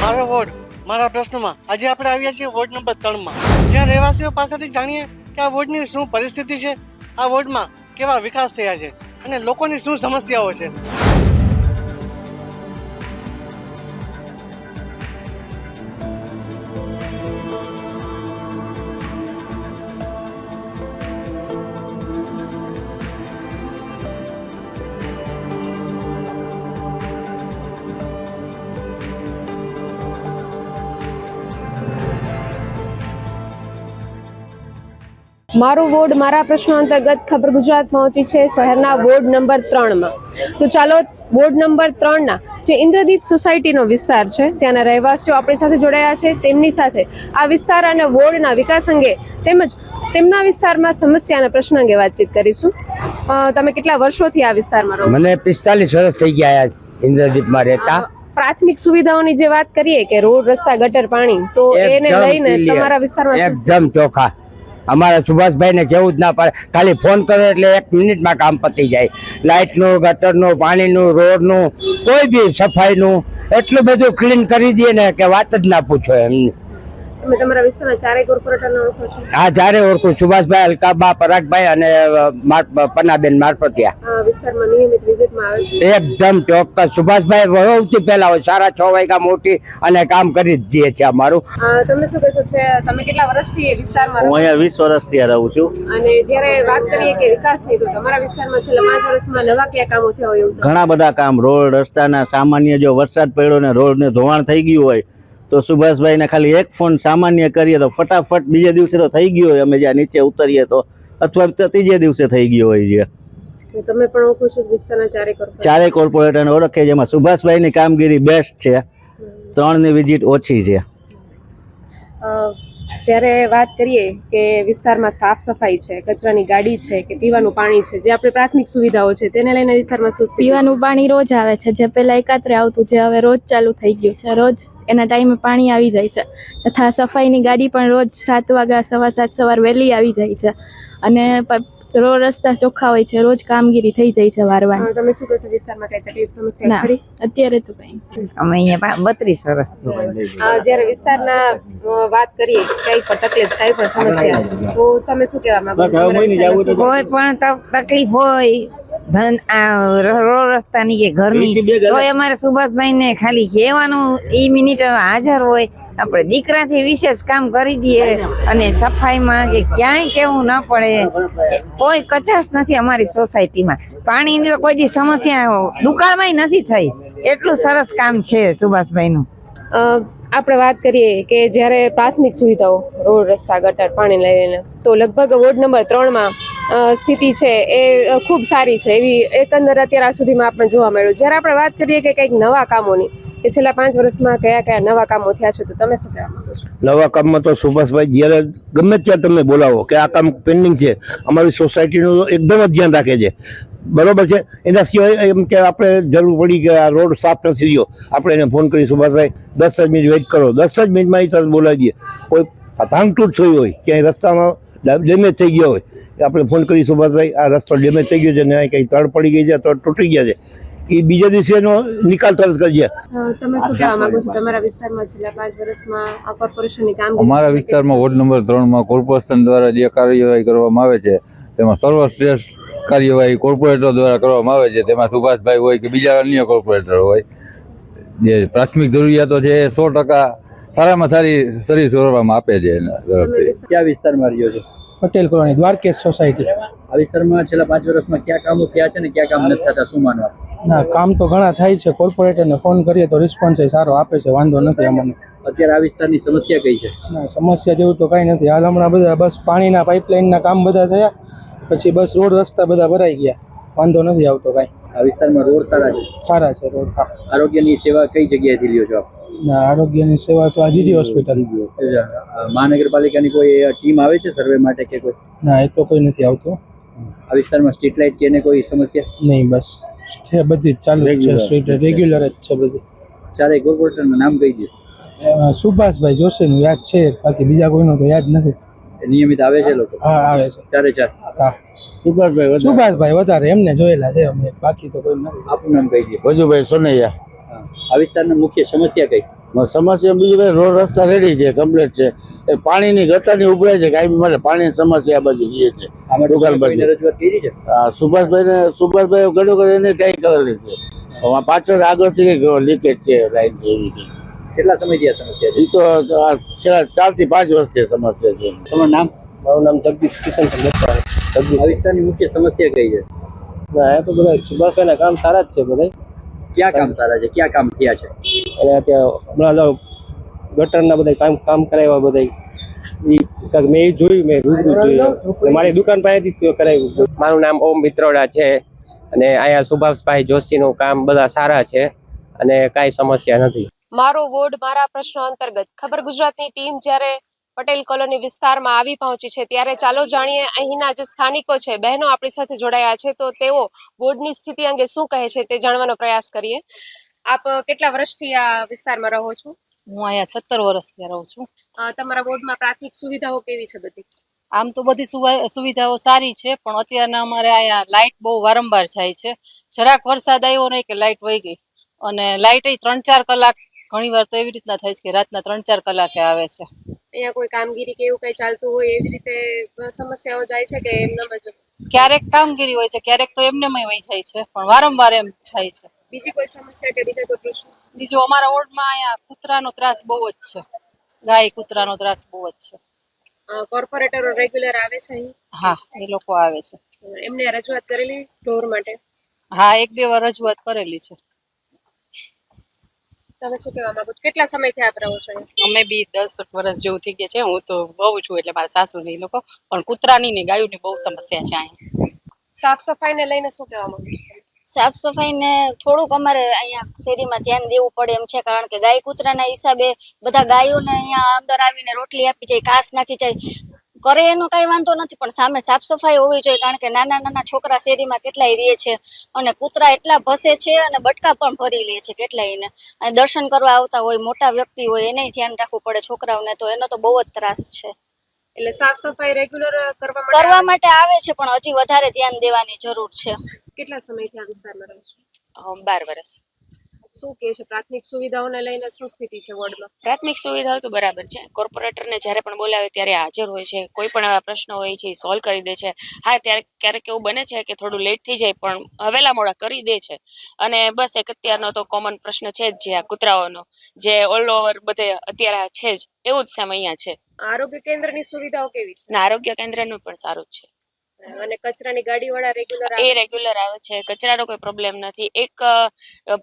મારો વોર્ડ મારા પ્રશ્નમાં આજે આપણે આવ્યા છીએ વોર્ડ નંબર 3 માં, જ્યાં રહેવાસીઓ પાસેથી જાણીએ કે આ વોર્ડની શું પરિસ્થિતિ છે, આ વોર્ડમાં કેવા વિકાસ થયા છે અને લોકોની શું સમસ્યાઓ છે. મારું વોર્ડ મારા પ્રશ્નો અંતર્ગત ખબર ગુજરાત પહોંચી છે શહેરના વોર્ડ નંબર 3 માં. તો ચાલો વોર્ડ નંબર 3 ના જે ઇન્દ્રદીપ સોસાયટીનો વિસ્તાર છે ત્યાંના રહેવાસીઓ આપણી સાથે જોડાયા છે, તેમની સાથે આ વિસ્તાર અને વોર્ડના વિકાસ અંગે તેમજ તેમના વિસ્તારમાં સમસ્યા અને પ્રશ્ન અંગે વાતચીત કરીશું. તમે કેટલા વર્ષોથી આ વિસ્તારમાં રહો? મને 45 વર્ષ થઈ ગયા ઇન્દ્રદીપમાં રહેતા. પ્રાથમિક સુવિધાઓની જે વાત કરીએ કે રોડ, રસ્તા, ગટર, પાણી, તો એને લઈને તમારા વિસ્તારમાં એકદમ ચોખ્ખા. અમારા સુભાષભાઈ ને કેવું જ ના પડે, ખાલી ફોન કરો એટલે 1 મિનિટમાં કામ પતી જાય. લાઇટનું, ગટરનું, પાણીનું, રોડનું, કોઈ બી સફાઈનું એટલું બધું ક્લીન કરી દે ને કે વાત જ ના પૂછો. એમની તમે તમારા વિસ્તારના ચારે કોર્પોરેટરને ઓળખો છો? હા, ચારે ઓળખું. સુભાષભાઈ, અલકાબા, પરાગભાઈ અને પન્નાબેન મારપતિયા વિસ્તારમાં નિયમિત વિઝિટમાં આવે છે. એકદમ ચોક્કસ. સુભાષભાઈ સૌથી પહેલા હોય, 6:30 વાગ્યા મોટી અને કામ કરી જ દે છે અમારું. તમે શું કહેશો? તમે કેટલા વર્ષથી વિસ્તારમાં રહો? હું અહીંયા 20 વર્ષથી રહું છું. અને જ્યારે વાત કરીએ કે વિકાસની, તો તમારા વિસ્તારમાં છેલ્લા 5 વર્ષમાં નવા કયા કામો થયા હોય? ઘણા બધા કામ, રોડ રસ્તાના, સામાન્ય જો વરસાદ પડ્યો ને રોડ ને ધોવાણ થઈ ગયું હોય તો સુભાષભાઈ ને ખાલી એક ફોન સામાન્ય કરીએ તો ફટાફટ બીજે દિવસે તો થઈ ગયો હોય. અમે જ્યાં નીચે ઉતરીએ તો અથવા ત્રીજે દિવસે થઈ ગયો હોય છે. તમે પણ ઓળખો છો વિસ્તારના ચારે કોર્પોરેટરને ઓળખે, જેમાં સુભાષભાઈ ની કામગીરી બેસ્ટ છે, 3 ની વિઝિટ ઓછી છે. જ્યારે વાત કરીએ કે વિસ્તારમાં સાફ સફાઈ છે, કચરાની ગાડી છે કે પીવાનું પાણી છે, જે આપણે પ્રાથમિક સુવિધાઓ છે તેને લઈને વિસ્તારમાં શું? પીવાનું પાણી રોજ આવે છે, જે પહેલા એકાત્રે આવતું, જે હવે રોજ ચાલુ થઈ ગયું છે. રોજ એના ટાઈમે પાણી આવી જાય છે. તથા સફાઈની ગાડી પણ રોજ 7 વાગ્યા, 7:15 સવાર વહેલી આવી જાય છે. અને રોડ રસ્તા ચોખ્ખા હોય છે, રોજ કામગીરી થઈ જાય છે વારવાની. તમે શું કહો છો? વિસ્તારમાં કઈ તકલીફ સમસ્યા ખરી? અત્યારે તો કઈ. અમે અહીંયા 32 વર્ષથી. જ્યારે વિસ્તારના વાત કરીએ કઈ પણ તકલીફ, કઈ પણ સમસ્યા, તો તમે શું કહેવા માંગો છો? કોઈ પણ તકલીફ હોય, રોડ રસ્તાની કે ઘરની, તો અમારે સુભાષભાઈ ને ખાલી કહેવાનું, એ મિનિટ હાજર હોય. આપણે દીકરાથી વિશેષ કામ કરી દઈએ અને સફાઈમાં કે ક્યાંય કેવું ન પડે. કોઈ કચાશ નથી અમારી સોસાયટીમાં. પાણીની કોઈ દી સમસ્યા દુકાળમાં નથી થઈ. એટલું સરસ કામ છે સુભાષભાઈનું. આપણે વાત કરીએ કે જ્યારે પ્રાથમિક સુવિધાઓ, રોડ, રસ્તા, ગટર, પાણી લઈને, તો લગભગ વોર્ડ નંબર 3 માં સ્થિતિ છે એ ખૂબ સારી છે એવી એકંદર અત્યાર સુધીમાં આપણે જોવા મળ્યું. જ્યારે આપણે વાત કરીએ કે કંઈક નવા કામોની, કે છેલ્લા 5 વર્ષમાં કયા કયા નવા કામો થયા છે, તો તમે શું કહેવા માંગો છો? નવા કામમાં તો સુભાષભાઈ જ્યારે ગમે ત્યાં તમે બોલાવો કે આ કામ પેન્ડિંગ છે, અમારી સોસાયટીનું એકદમ જ ધ્યાન રાખે છે. બરોબર છે. એના સિવાય એમ કે આપણે જરૂર પડી કે આ રોડ સાફ નથી થયો, આપણે એને ફોન કરી, સુભાષભાઈ 10 જ મિનિટ વેઇટ કરો, 10 જ મિનિટમાં એ તરત બોલાવી દઈએ. કોઈ ભાંગતૂટ થઈ હોય, ક્યાંય રસ્તામાં ડેમેજ થઈ ગયો હોય, આપણે ફોન કરી, સુભાષભાઈ આ રસ્તો ડેમેજ થઈ ગયો છે ને કંઈ તળ પડી ગઈ છે, તળ તૂટી ગયા છે, એ બીજા દિવસે એનો નિકાલ તરત કરજે. તમે શું કહેવા માંગો છો? તમારા વિસ્તારમાં છેલ્લા 5 વર્ષમાં આ કોર્પોરેશનની કામગીરી? અમારા વિસ્તારમાં વોર્ડ નંબર 3 માં કોર્પોરેશન દ્વારા જે કાર્યવાહી કરવામાં આવે છે તેમાં સર્વશ્રેષ્ઠ કાર્યવાહી કોર્પોરેટર દ્વારા કરવામાં આવે છે. તેમાં સુભાષભાઈ હોય કે બીજા અન્ય કોર્પોરેટર હોય, જે પ્રાથમિક જરૂરિયાતો છે એ 100% સારામાં સારી સર્વિસ કરવામાં આપે છે. કયા વિસ્તારમાં રહ્યો છો? Patel colony, Dwarkesh society. આ વિસ્તારમાં છેલ્લા 5 વર્ષમાં કયા કામો થયા છે ને કયા કામ નથી થતા, શું માનવા? ના, કામ તો ઘણા થાય છે. કોર્પોરેટરને ફોન કરીએ તો રિસ્પોન્સ સારો આપે છે, વાંધો નથી અમને. અત્યારે આ વિસ્તારની સમસ્યા કઈ છે? ના, સમસ્યા જેવું તો કાંઈ નથી. હાલ હમણાં બધા બસ પાણીના પાઇપલાઇનના કામ બધા થયા, પછી બસ રોડ રસ્તા બધા ભરાઈ ગયા, વાંધો નથી આવતો કાંઈ. આ વિસ્તારમાં રોડ સારા છે? સારા છે રોડ. હા. આરોગ્યની સેવા કઈ જગ્યાએથી લ્યો છો આપ? ના, આરોગ્યની સેવા તો આ જીજી હોસ્પિટલ. મહાનગરપાલિકાની કોઈ ટીમ આવે છે સર્વે માટે કે કોઈ? ના, એ તો કોઈ નથી આવતું. આ વિસ્તારમાં સ્ટ્રીટ લાઇટ કે એને કોઈ સમસ્યા નહીં, બસ છે બધી જ ચાલુ છે, સ્ટ્રીટ રેગ્યુલર જ છે બધી. ચારે કોર્પોરેટરનું નામ કહી દે. સુભાષભાઈ જોશીનું યાદ છે, બાકી બીજા કોઈનું તો યાદ નથી. નિયમિત આવે છે લોકો? હા, આવે છે. ચારે ચાર? હા. સુભાષભાઈ વધારે એમને જોયેલા છે અમે, બાકી તો કોઈ નથી. આપનું નામ કહી દે. વજુભાઈ સોનૈયા. આ વિસ્તારની મુખ્ય સમસ્યા કઈ? સમસ્યા બીજી ભાઈ રોડ રસ્તા રેડી છે, કમ્પ્લીટ છે. એ પાણીની ગટરની ઉભરાય છે, કાંઈ માટે પાણીની સમસ્યા આ બાજુ રહે છે. દુકાન બાજુ રજૂઆત કરી છે. સુભાષભાઈ ઘણું કરી એને ટ્રાય કરેલી છે. પાછળ આગળથી લીકેજ છે લાઈન એવી કંઈ. કેટલા સમયથી આ સમસ્યા છે? એ તો છેલ્લા 4 થી 5 વર્ષથી સમસ્યા છે. તમારું નામ? મારું નામ જગદીશ કિશનભાઈ મકવાણી. આ વિસ્તારની મુખ્ય સમસ્યા કઈ છે? એ તો બધા સુભાષભાઈના કામ સારા જ છે બધા. ક્યાં કામ સારા છે, ક્યાં કામ થયા છે? અને અત્યારે હમણાં ગટરના બધા કામ કરાવ્યા બધા મેં એ જોયું, મેં રૂબરૂ જોયું. મારી દુકાન પાસેથી કરાવ્યું. મારું નામ ઓમ મિત્રોડા છે અને અહીંયા સુભાષભાઈ જોશીનું કામ બધા સારા છે અને કાંઈ સમસ્યા નથી. મારો વોર્ડ મારા પ્રશ્નો અંતર્ગત ખબર ગુજરાતની ટીમ જ્યારે પટેલ કોલોની વિસ્તારમાં આવી પહોંચી છે ત્યારે ચાલો જાણીએ અહીંના જે સ્થાનિકો છે, બહેનો આપણી સાથે જોડાયા છે, તો તેઓ વોર્ડની સ્થિતિ અંગે શું કહે છે તે જાણવાનો પ્રયાસ કરીએ. આપ કેટલા વર્ષથી આ વિસ્તારમાં રહો છો? હું અહીંયા 17 વર્ષથી રહું છું. તમારા વોર્ડમાં પ્રાથમિક સુવિધાઓ કેવી છે બધી? આમ તો બધી સુવિધાઓ સારી છે, પણ અત્યારના અમારે અહીંયા લાઇટ બહુ વારંવાર જાય છે. જરાક વરસાદ આવ્યો નહીં કે લાઇટ વહી ગઈ, અને લાઇટ 3-4 કલાક, ઘણી વાર તો એવી રીતના થાય છે કે રાતના 3-4 કલાકે આવે છે. અહીંયા કોઈ કામગીરી કે એવું કઈ ચાલતું હોય એવી રીતે સમસ્યાઓ જાય છે કે એમનામ જ? ક્યારેક કામગીરી હોય છે, ક્યારેક તો એમનેમય વહી જાય છે, પણ વારંવાર એમ થાય છે. બીજી કોઈ સમસ્યા કે બીજા કોઈ પ્રશ્ન? બીજું અમારા વોર્ડમાં અહીંયા કૂતરાનો ત્રાસ બહુ જ છે, ગાય કૂતરાનો ત્રાસ બહુ જ છે. કોર્પોરેટરો રેગ્યુલર આવે છે અહીં? હા, એ લોકો આવે છે. એમને રજૂઆત કરેલી ઢોર માટે? હા, 1-2 વાર રજૂઆત કરેલી છે. તમે શું કહેવા માંગો છો? કેટલા સમયથી આપ રહો છો? અમે બી 10 વર્ષ જેવું થઈ ગયા છે. હું તો બહુ છું, એટલે મારા સાસુ ને લોકો, પણ કૂતરાની ને ગાયોની બહુ સમસ્યા છે અહીંયા. સાફ સફાઈને લઈને શું કહેવા માંગો છો? સાફ સફાઈને થોડુંક અમારે અહીંયા શેરીમાં ધ્યાન દેવું પડે એમ છે, કારણ કે ગાય કૂતરાના હિસાબે બધા ગાયોને અહીંયા અંદર આવીને રોટલી આપી જાય, ઘાસ નાખી જાય, કરે એનો કાંઈ વાંધો નથી, પણ સામે સાફ સફાઈ હોવી જોઈએ, કારણ કે નાના નાના છોકરા શેરીમાં કેટલાય રહે છે અને કૂતરા એટલા ભસે છે અને બટકા પણ ભરી લે છે કેટલાયને. અને દર્શન કરવા આવતા હોય, મોટા વ્યક્તિ હોય, એને ધ્યાન રાખવું પડે છોકરાઓને, તો એનો તો બહુ જ ત્રાસ છે. એટલે સાફ સફાઈ રેગ્યુલર કરવા માટે આવે છે, પણ હજી વધારે ધ્યાન દેવાની જરૂર છે. કેટલા સમયથી આ વિસ્તારમાં રહો છો? 12 વર્ષ. શું કહે છે પ્રાથમિક સુવિધાઓને લઈને શું સ્થિતિ છે વોર્ડમાં? પ્રાથમિક સુવિધાઓ તો બરાબર છે. કોર્પોરેટરને જ્યારે પણ બોલાવે ત્યારે હાજર હોય છે, કોઈ પણ એવા પ્રશ્નો હોય છે એ સોલ્વ કરી દે છે. હા, ત્યારે ક્યારેક એવું બને છે કે થોડું લેટ થઈ જાય, પણ હવેલા મોડા કરી દે છે. અને બસ એક અત્યારનો તો કોમન પ્રશ્ન છે જ, જે આ કૂતરાઓનો, જે ઓલ ઓવર બધે અત્યારે છે જ, એવું જ સેમ અહીંયા છે. આરોગ્ય કેન્દ્રની સુવિધાઓ કેવી છે? અને આરોગ્ય કેન્દ્રનું પણ સારું જ છે. અને કચરાની ગાડીવાળા રેગ્યુલર રેગ્યુલર આવે છે, કચરાનો કોઈ પ્રોબ્લેમ નથી. એક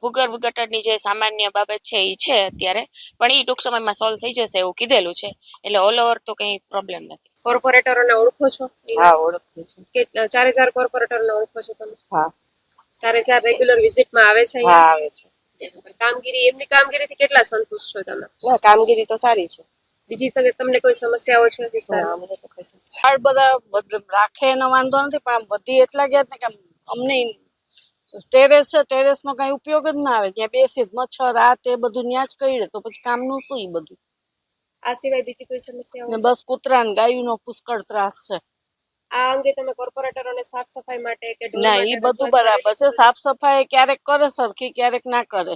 ભૂગર્ભ ગટરની જે સામાન્ય બાબત છે એ છે અત્યારે, પણ એ ટૂંક સમયમાં સોલ્વ થઈ જશે એવું કીધેલું છે, એટલે ઓલ ઓવર તો કંઈ પ્રોબ્લેમ નથી. કોર્પોરેટરોને ઓળખો છો? હા, ઓળખું છું. કેટલા 4 કોર્પોરેટરને ઓળખો છો તમે? હા. 4 રેગ્યુલર વિઝિટમાં આવે છે? હા, આવે છે. કામગીરી, એમની કામગીરીથી કેટલા સંતુષ્ટ છો તમે? ના, કામગીરી તો સારી છે. બીજી તમને કોઈ સમસ્યાઓ છે વિસ્તારમાં? બધા રાખે એનો વાંધો નથી, પણ આમ વધી એટલા ગયા ને કે અમને ટેરેસ છે, ટેરેસનો કઈ ઉપયોગ જ ના આવે. ત્યાં બેસી મચ્છર આ તે બધું ત્યાં જ કઈડે, તો પછી કામનું શું? એ બધું આ સિવાય બીજી કોઈ સમસ્યા? ને બસ કૂતરા ને ગાયુંનો પુષ્કળ ત્રાસ છે. આ અંગે તમે કોર્પોરેટરોને સાફ સફાઈ માટે કે ના, એ બધું બરાબર છે. સાફ સફાઈ ક્યારેક કરે સરખી, ક્યારેક ના કરે.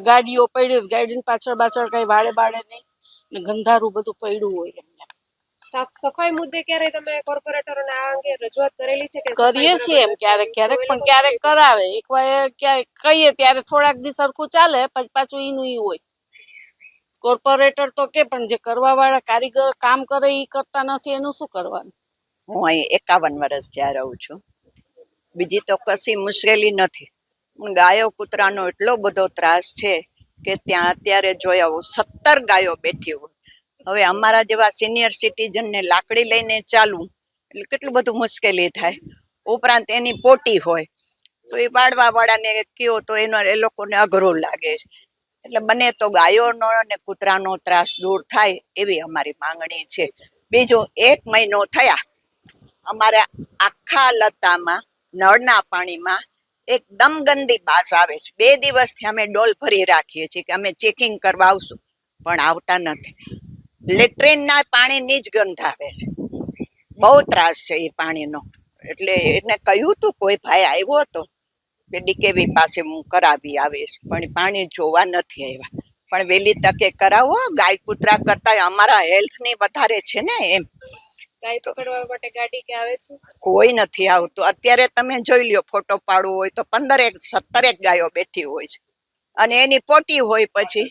ગાડીઓ પડી, ગાડીની પાછળ કઈ વાળે બાળે નહીં, ને ગંધારું બધું પડ્યું હોય. એમને સાફ સફાઈ મુદ્દે ક્યારે તમે કોર્પોરેટરોને આ અંગે રજૂઆત કરેલી છે કે? કરીએ છીએ એમ ક્યારેક ક્યારેક, પણ ક્યારેક કરાવે. એકવાર કહીએ ત્યારે થોડાક દી સરખું ચાલે, પછી પાછું ઈનું ઈ હોય. કોર્પોરેટર તો કે, પણ જે કરવા વાળા કારીગર કામ કરે એ કરતા નથી, એનું શું કરવાનું? હું અહીં 51 વર્ષ ત્યાં રહું છું. બીજી તો કશી મુશ્કેલી નથી. ગાયો કૂતરાનો એટલો બધો ત્રાસ છે કે ત્યાં અત્યારે જોયા 17 ગાયો બેઠી હોય. હવે અમારા જેવા સિનિયર સિટીઝનને લાકડી લઈને ચાલવું એટલે કેટલું બધું મુશ્કેલી થાય. ઉપરાંત એની પોટી હોય તો એ વાળવા વાળાને કયો તો એ લોકોને અઘરું લાગે છે. એટલે બને તો ગાયોનો અને કૂતરાનો ત્રાસ દૂર થાય એવી અમારી માંગણી છે. બીજું, 1 મહિનો થયા અમારે આખા લતામાં નળના પાણીમાં એકદમ ગંદી બાસ આવે છે. 2 દિવસથી અમે ડોલ ભરી રાખીએ છીએ કે અમે ચેકિંગ કરવા આવશું, પણ આવતા નથી. લેટ્રિનના પાણીની જ ગંધ આવે છે. બહુ ત્રાસ છે એ પાણીનો. એટલે એને કહ્યું હતું, કોઈ ભાઈ આવ્યો હતો કે ડીકેવી પાસે હું કરાવી આવીશ, પણ પાણી જોવા નથી આવ્યા. પણ વહેલી તકે કરાવો. ગાય કૂતરા કરતા અમારા હેલ્થની વધારે છે ને એમ. ગાય પકડવા માટે ગાડી કે આવે છે? કોઈ નથી આવતું. અત્યારે તમે જોઈ લ્યો, ફોટો પાડવો હોય તો 15-17 ગાયો બેઠી હોય છે અને એની પોટી હોય પછી,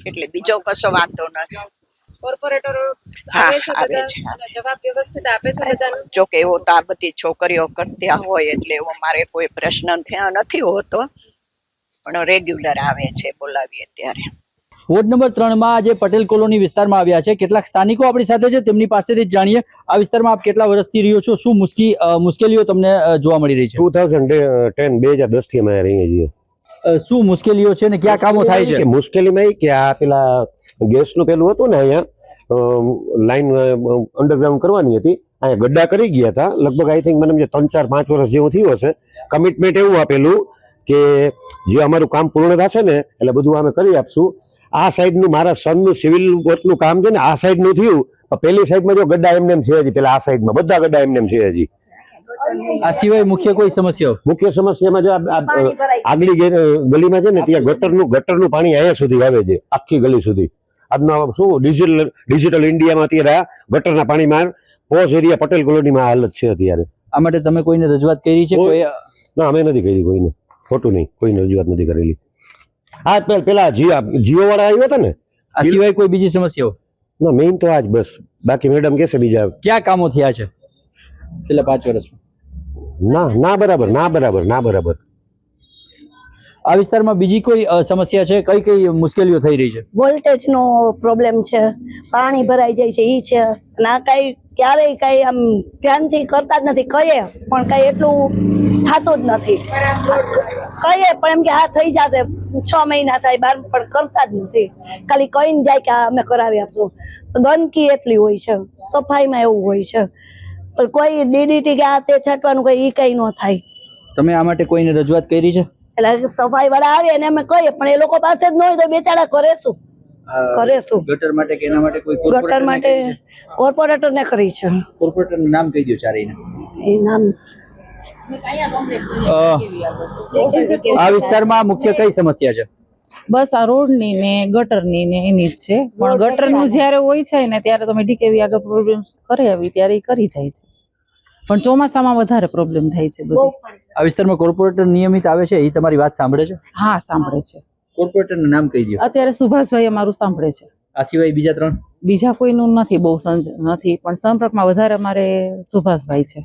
એટલે બીજો કશો વાંધો નથી. કોર્પોરેટરો હા, આવે છે આવે બધા છે. અને જવાબ વ્યવસ્થિત આપે છે બધાને? જો કે એવો તો આ બધી છોકરીઓ કરતી હોય એટલે એવો મારે કોઈ પ્રશ્ન થયા નથી હોતો, પણ રેગ્યુલર આવે છે બોલાવીએ ત્યારે. વોર્ડ નંબર 3 માં આજે પટેલ કોલોની વિસ્તારમાં આવ્યા છે. કેટલાક સ્થાનિકો આપણી સાથે છે, તેમની પાસેથી જ જાણીએ. આ વિસ્તારમાં આપ કેટલા વર્ષથી રહ્યો છો? શું મુશ્કેલીઓ તમને જોવા મળી રહી છે? 2010 થી અમે રહીએ છીએ. શું મુશ્કેલીઓ છે ને ક્યાં કામો થાય છે? મુશ્કેલીમાં એ કે આ પેલા ગેસનું પેલું હતું ને, અહીંયા લાઈન અંડરગ્રાઉન્ડ કરવાની હતી, અહીંયા ગड्ढा કરી ગયા હતા. લગભગ આઈ થિંક મને 3-4-5 વર્ષ જેવું થયું હશે. કમિટમેન્ટ એવું આપેલું કે જે અમારું કામ પૂર્ણ થશે ને એટલે બધું અમે કરી આપશું. આ સાઈડનું મારા સનનું સિવિલ વર્કનું કામ છે ને, આ સાઈડનું થયું. પેલી સાઈડમાં જો ગड्ढा એમને છે હજી, પેલા આ સાઈડમાં બધા ગड्ढा એમને છે હજી. આ સિવાય મુખ્ય કોઈ સમસ્યાઓ? મુખ્ય સમસ્યામાં જો આગલી ગલીમાં છે ને, ત્યાં ગટરનું પાણી અહીંયા સુધી આવે છે, આખી ગલી સુધી. આજનો શું ડિજિટલ ઇન્ડિયામાં અત્યારે આ ગટરના પાણીમાં પોશ એરિયા પટેલ કોલોનીમાં હાલત છે અત્યારે. આ માટે તમે કોઈને રજૂઆત કરી છે? ના, અમે નથી કરી કોઈને. ખોટું નહીં, કોઈને રજૂઆત નથી કરેલી. આ પેલા જીઓ વાળા આવ્યા હતા ને, આ સિવાય કોઈ બીજી સમસ્યાઓ? ના, મેઇન તો આજ બસ. બાકી મેડમ કહેશે બીજા ક્યાં કામો થયા છે છેલ્લા 5 વર્ષમાં? ના બરાબર. આ વિસ્તારમાં બીજી કોઈ સમસ્યા છે? કઈ મુશ્કેલીઓ થઈ રહી છે? વોલ્ટેજ નો પ્રોબ્લેમ છે, પાણી ભરાઈ જાય છે ઈ છે. ના કઈ ક્યારેય કઈ આમ ધ્યાનથી કરતા જ નથી. કહીએ પણ કઈ એટલું થતું જ નથી. કહીએ પણ એમ કે હા થઈ જશે, 6 મહિના થાય બાર, પણ કરતા જ નથી. ખાલી કહીને જાય કે અમે કરાવી આપશું. ગંદકી એટલી હોય છે, સફાઈમાં એવું હોય છે, પણ કોઈ ડીડીટી કે આ તે છાંટવાનું કઈ ઈ કઈ ન થાય. તમે આ માટે કોઈને રજૂઆત કરી છે? એટલે સફાઈ વાળા આવે અને અમે કહીએ પણ એ લોકો પાસે જ ન હોય તો બેચારા કરે શું? ગટર માટે કે એના માટે કોઈ ગટર માટે કોર્પોરેટર ને કરી છે. કોર્પોરેટર નું નામ કહી દો ચારેયને. એ નામ આ વિસ્તારમાં મુખ્ય કઈ સમસ્યા છે? બસ આ રોડની ને ગટરની ને એની જ છે. પણ ગટરનું જ્યારે હોય છે ને ત્યારે તમે ડીકેવી આગળ પ્રોબ્લેમ કરી આવી ત્યારે એ કરી જાય છે, પણ ચોમાસામાં વધારે પ્રોબ્લેમ થાય છે બધી. આ વિસ્તારમાં કોર્પોરેટર નિયમિત આવે છે, એ તમારી વાત સાંભળે છે? હા, સાંભળે છે. કોર્પોરેટર નું નામ કહી દો. અત્યારે સુભાષભાઈ અમારું સાંભળે છે. આ સિવાય બીજા 3? બીજા કોઈનું નથી, બહુ નથી, પણ સંપર્કમાં વધારે અમારે સુભાષભાઈ છે.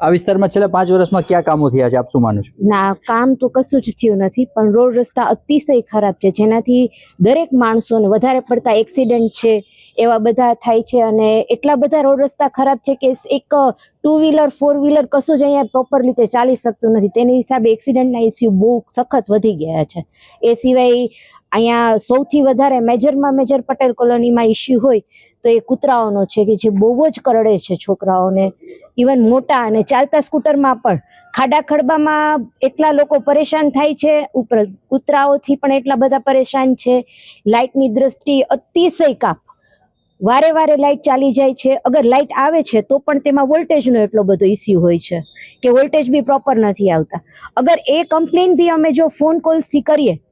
આ વિસ્તારમાં છેલ્લા 5 વર્ષમાં ક્યાં કામો થયા છે, આપ શું માનો છો? ના, કામ તો કશું જ થયું નથી, પણ રોડ રસ્તા અતિશય ખરાબ છે, જેનાથી દરેક માણસોને વધારે પડતા એક્સિડન્ટ છે એવા બધા થાય છે. અને એટલા બધા રોડ રસ્તા ખરાબ છે કે એક 2 વ્હીલર 4 વ્હીલર કશું જ અહીંયા પ્રોપર રીતે ચાલી શકતું નથી. તેની હિસાબે એક્સિડન્ટના ઇસ્યુ બહુ સખત વધી ગયા છે. એ સિવાય અહીંયા સૌથી વધારે મેજર પટેલ કોલોનીમાં ઇસ્યુ હોય તો એ કૂતરાઓનો છે કે જે બહુ જ કરડે છે છોકરાઓને, ઇવન મોટા અને ચાલતા સ્કૂટરમાં પણ. ખાડા ખડબામાં એટલા લોકો પરેશાન થાય છે, ઉપર કૂતરાઓથી પણ એટલા બધા પરેશાન છે. લાઇટની દ્રષ્ટિ અતિશય કાપ, વારે લાઇટ ચાલી જાય છે. અગર લાઇટ આવે છે તો પણ તેમાં વોલ્ટેજનો એટલો બધો ઇસ્યુ હોય છે કે વોલ્ટેજ બી પ્રોપર નથી આવતા. અગર એ કમ્પ્લેન બી અમે જો ફોન કોલ્સથી કરીએ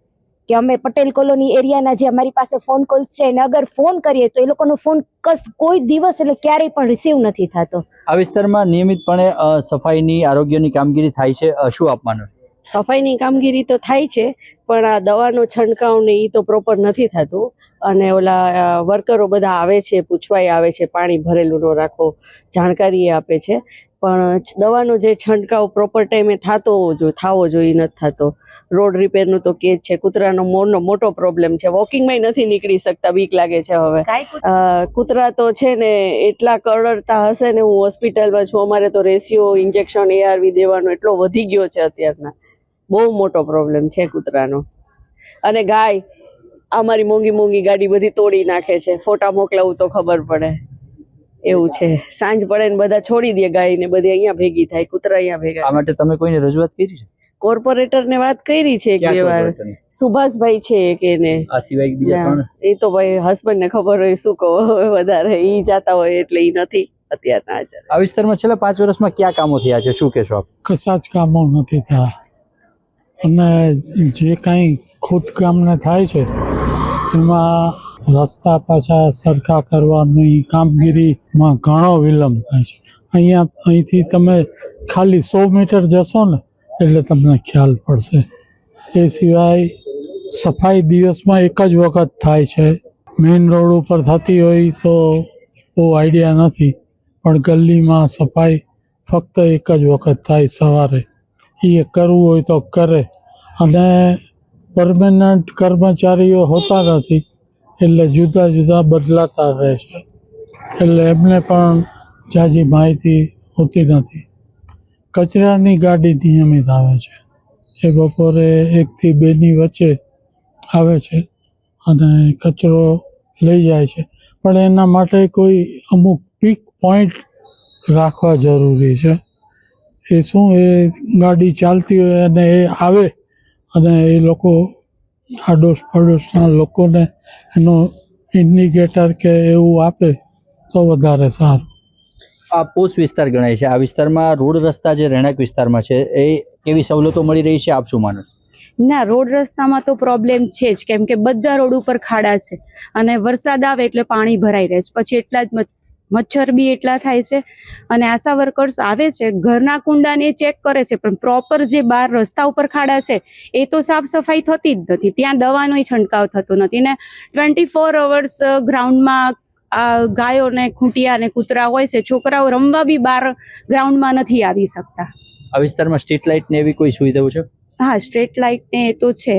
કે અમે પટેલ કોલોની એરિયાના જે અમારી પાસે ફોન કોલ્સ છે એને અગર ફોન કરીએ તો એ લોકોનો ફોન કોઈ દિવસ એટલે ક્યારેય પણ રિસીવ નથી થતો. આ વિસ્તારમાં નિયમિતપણે સફાઈની આરોગ્યની કામગીરી થાય છે, શું આપ માનો? સફાઈની કામગીરી તો થાય છે, પણ આ દવાનો છંટકાવ ને એ તો પ્રોપર નથી થતું. અને ઓલા વર્કરો બધા આવે છે, પૂછવાય આવે છે, પાણી ભરેલું ન રાખો, જાણકારી આપે છે, પણ દવાનો જે છંટકાવ પ્રોપર ટાઈમે થવો જોઈએ નથી થતો. રોડ રિપેરનું તો કે છે. કૂતરાનો મોટો પ્રોબ્લેમ છે, વોકિંગમાં નથી નીકળી શકતા, બીક લાગે છે. હવે કૂતરા તો છે ને એટલા કરડતા હશે ને, હું હોસ્પિટલમાં છું, અમારે તો રેશિયો ઇન્જેક્શન ARV દેવાનો એટલો વધી ગયો છે અત્યારના. બહુ મોટો પ્રોબ્લેમ છે કૂતરાનો. અને ગાય અમારી મોંઘી ગાડી બધી તોડી નાખે છે. ફોટા મોકલાવું તો ખબર પડે એવું છે. સાંજ પડે ને બધા છોડી દે ગાય ને, બધી અહીંયા ભેગી થાય, કૂતરા અહીંયા ભેગા. આ માટે તમે કોઈને રજૂઆત કરી છે? કોર્પોરેટર ને વાત કરી છે એક બે વાર. સુભાષભાઈ છે કે ને. આ સિવાય બીજા 3? એ તો ભાઈ હસબન્ડ ને ખબર હોય, શું કહો વધારે ઈ જાતા હોય એટલે ઈ નથી અત્યારના. આ વિસ્તારમાં છેલ્લા 5 વર્ષમાં ક્યાં કામો થયા છે, શું કહેશો આપ? કશા જ કામો નથી થયા, અને જે કાંઈ ખોદકામને થાય છે એમાં રસ્તા પાછા સરખા કરવાની કામગીરીમાં ઘણો વિલંબ થાય છે. અહીંથી તમે ખાલી 100 મીટર જશો ને એટલે તમને ખ્યાલ પડશે. એ સિવાય સફાઈ દિવસમાં એક જ વખત થાય છે. મેઇન રોડ ઉપર થતી હોય તો બહુ આઈડિયા નથી, પણ ગલીમાં સફાઈ ફક્ત એક જ વખત થાય સવારે. એ કરવું હોય તો કરે, અને પરમેનન્ટ કર્મચારીઓ હોતા નથી એટલે જુદા જુદા બદલાતા રહે છે, એટલે એમને પણ ઝાઝી માહિતી હોતી નથી. કચરાની ગાડી નિયમિત આવે છે, એ બપોરે 1 થી 2ની વચ્ચે આવે છે અને કચરો લઈ જાય છે. પણ એના માટે કોઈ અમુક પીક પોઈન્ટ રાખવા જરૂરી છે. એ શું, એ ગાડી ચાલતી હોય અને એ આવે અને એ લોકો આડોશ પડોશના લોકોને એનો ઇન્ડિકેટર કે એવું આપે તો વધારે સારું. આ પોષ વિસ્તાર ગણાય છે. આ વિસ્તારમાં રોડ રસ્તા જે રહેણાંક વિસ્તારમાં છે એ કેવી સવલતો મળી રહી છે, આપ શું માનો? ના, રોડ રસ્તામાં તો પ્રોબ્લેમ છે જ, કેમ કે બધા રોડ ઉપર ખાડા છે અને વરસાદ આવે એટલે પાણી ભરાઈ રહે છે. પછી એટલા જ મચ્છર બી એટલા થાય છે. અને આશા વર્કર્સ આવે છે, ઘરના કુંડાને ચેક કરે છે, પણ પ્રોપર જે બહાર રસ્તા ઉપર ખાડા છે એ તો સાફ સફાઈ થતી જ નથી. ત્યાં દવાનો છંટકાવ થતો નથી ને 24 અવર્સ ગ્રાઉન્ડમાં આ ગાયો ને ખૂંટિયા ને કૂતરા હોય છે. છોકરાઓ રમવા બી બહાર ગ્રાઉન્ડમાં નથી આવી શકતા. આ વિસ્તારમાં સ્ટ્રીટ લાઇટ ને એવી કોઈ સુવિધાઓ છે? હા, સ્ટ્રીટ લાઇટ ને એ તો છે,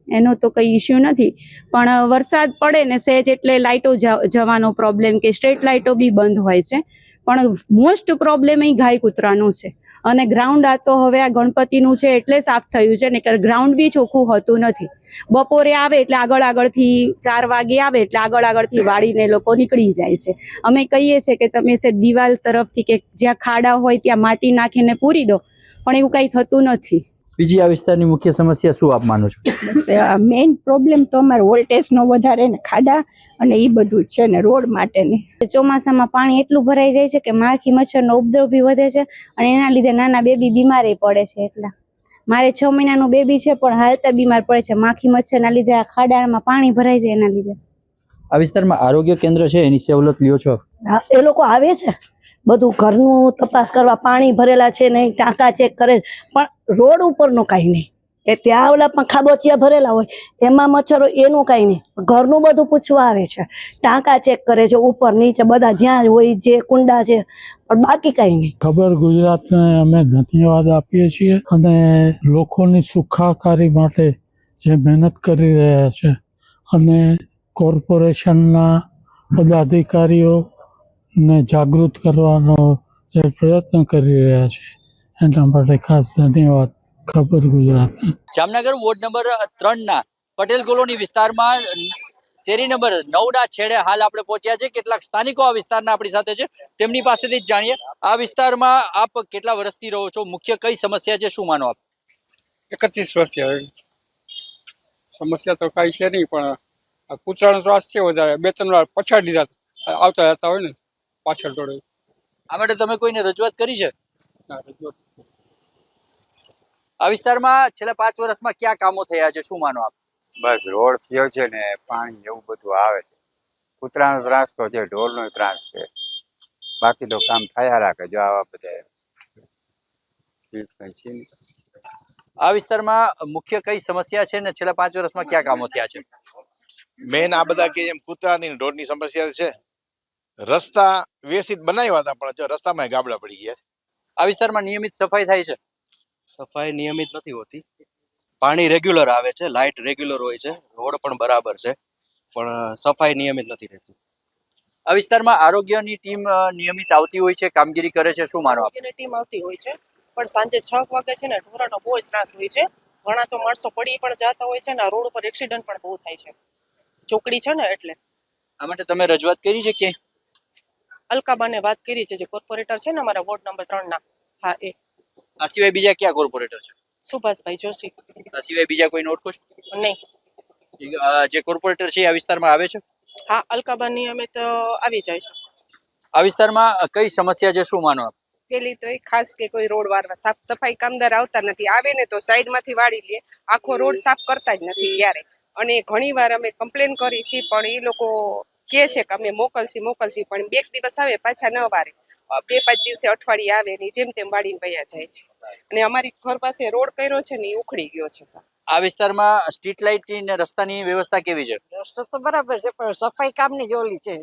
એનો તો કંઈ ઇસ્યુ નથી. પણ વરસાદ પડે ને સહેજ એટલે લાઇટો જવાનો પ્રોબ્લેમ, કે સ્ટ્રીટ લાઇટો બી બંધ હોય છે. પણ મોસ્ટ પ્રોબ્લેમ અહીં ગાય કૂતરાનું છે. અને ગ્રાઉન્ડ આ તો હવે આ ગણપતિનું છે એટલે સાફ થયું છે, ને ગ્રાઉન્ડ બી ચોખ્ખું હોતું નથી. બપોરે આવે એટલે આગળથી 4 વાગે આવે એટલે આગળથી વાળીને લોકો નીકળી જાય છે. અમે કહીએ છીએ કે તમે દિવાલ તરફથી કે જ્યાં ખાડા હોય ત્યાં માટી નાખીને પૂરી દો, પણ એવું કંઈ થતું નથી. બીજી આ વિસ્તારની મુખ્ય સમસ્યા શું આપ માનો છો? બસ મેઇન પ્રોબ્લેમ તો અમારે વોલ્ટેજનો વધારે ને ખાડા અને એ બધું જ છે ને રોડ માટેની. ચોમાસામાં પાણી એટલું ભરાઈ જાય છે કે માખી મચ્છરનો ઉપદ્રવ બી વધે છે અને એના લીધે નાના બેબી બીમારે પડે છે. એટલા મારે 6 મહિનાનું બેબી છે પણ હાલતા બીમાર પડે છે માખી મચ્છરના લીધે. આ ખાડામાં પાણી ભરાઈ જાય એના લીધે. આ વિસ્તારમાં આરોગ્ય કેન્દ્ર છે, એની સવલત લ્યો છો? એ લોકો આવે છે બધું ઘરનું તપાસ કરવા, પાણી ભરેલા છે નહીં, ટાંકા ચેક કરે, પણ રોડ ઉપરનું કાંઈ નહીં. એ ત્યાં ઓલા પણ ખાબોચિયા ભરેલા હોય એમાં મચ્છરો, એનું કાંઈ નહીં. ઘરનું બધું પૂછવા આવે છે, ટાંકા ચેક કરે છે, ઉપર નીચે બધા જ્યાં હોય જે કુંડા છે, પણ બાકી કાંઈ નહીં. ખબર ગુજરાતને અમે ધન્યવાદ આપીએ છીએ અને લોકોની સુખાકારી માટે જે મહેનત કરી રહ્યા છે અને કોર્પોરેશનના પદાધિકારીઓ ને જાગૃત કરવાનો જે પ્રયત્ન કરી રહ્યા છે એના માટે ખાસ ધન્યવાદ ખબર ગુજરાતને. જામનગર વોર્ડ નંબર 3ના પટેલ કોલોની વિસ્તારમાં શેરી નંબર 9ના છેડે હાલ આપણે પહોંચ્યા છે. કેટલાક સ્થાનિકો આ વિસ્તારના આપણી સાથે છે, તેમની પાસેથી જ જાણીએ. આ વિસ્તારમાં આપ કેટલા વર્ષથી રહો છો? મુખ્ય કઈ સમસ્યા છે, શું માનો આપ? 31 વર્ષથી. સમસ્યા તો કાંઈ છે નહીં, પણ આ કૂતરાનો ત્રાસ છે વધારે. 2-3 વાર પછાડી દીધા આવતા જતા હોય ને પાછળ દોડે. આ માટે તમે કોઈને રજૂઆત કરી છે? રજૂઆત આ વિસ્તારમાં છેલ્લા 5 વર્ષમાં ક્યાં કામો થયા છે, શું માનો આપ? બસ રોડ થયો છે ને પાણી એવું બધું આવે છે. કૂતરાનો ત્રાસ તો છે, ઢોરનો ત્રાસ છે, બાકી તો કામ થયા રાખે. જો આવા બધા આ વિસ્તારમાં મુખ્ય કઈ સમસ્યા છે ને છેલ્લા 5 વર્ષમાં ક્યાં કામો થયા છે? મેન આ બધા કે જેમ કૂતરાની ઢોરની સમસ્યા છે. રસ્તા વ્યવસ્થિત બનાવ્યા હતા પણ જો રસ્તામાં ગાબડા પડી ગયા છે. આ વિસ્તારમાં નિયમિત સફાઈ થાય છે? સફાઈ નિયમિત નથી હોતી. પાણી રેગ્યુલર આવે છે, લાઇટ રેગ્યુલર હોય છે, રોડ પણ બરાબર છે, પણ સફાઈ નિયમિત નથી રહેતી. આ વિસ્તારમાં આરોગ્યની ટીમ નિયમિત આવતી હોય છે, કામગીરી કરે છે, શું માનો આપ? ટીમ આવતી હોય છે, પણ સાંજે 6 વાગે છે ને ઢોરાનો બહુ જ ત્રાસ હોય છે. ઘણા તો માણસો પડી પણ જતા હોય છે ને રોડ ઉપર એક્સિડન્ટ પણ બહુ થાય છે. ચોકડી છે ને એટલે. આ માટે તમે રજૂઆત કરી છે કે? અલકાબાને વાત કરી છે, જે કોર્પોરેટર છે ને અમારા વોર્ડ નંબર 3ના. હા, એ. આ સિવાય બીજા ક્યાં કોર્પોરેટર છે? સુભાષભાઈ જોશી. આ સિવાય બીજા કોઈને ઓળખો છો? નહીં. જે કોર્પોરેટર છે આ વિસ્તારમાં આવે છે? હા, અલકાબા નિયમિત આવી જાય છે. આ વિસ્તારમાં કઈ સમસ્યા છે, શું માનો આપ? પેલી તો એ ખાસ કે કોઈ રોડ વાળવા સાફ સફાઈ કામદાર આવતા નથી, આવે ને તો સાઈડમાંથી વાળી લે, આખો રોડ સાફ કરતા જ નથી ક્યારે. અને ઘણી વાર અમે કમ્પ્લેન કરી છીએ પણ એ લોકો કહે છે કે અમે મોકલશી પણ 2 દિવસ આવે પાછા ન વારે, 2-5 દિવસે અઠવાડિયે આવે ને જેમ તેમ વાળીને વયા જાય છે. અને અમારી ઘર પાસે રોડ કર્યો છે ને એ ઉખડી ગયો છે સર. આ વિસ્તારમાં સ્ટ્રીટ લાઇટની ને રસ્તાની વ્યવસ્થા કેવી છે? રસ્તો તો બરાબર છે પણ સફાઈ કામની જ ઓલી છે,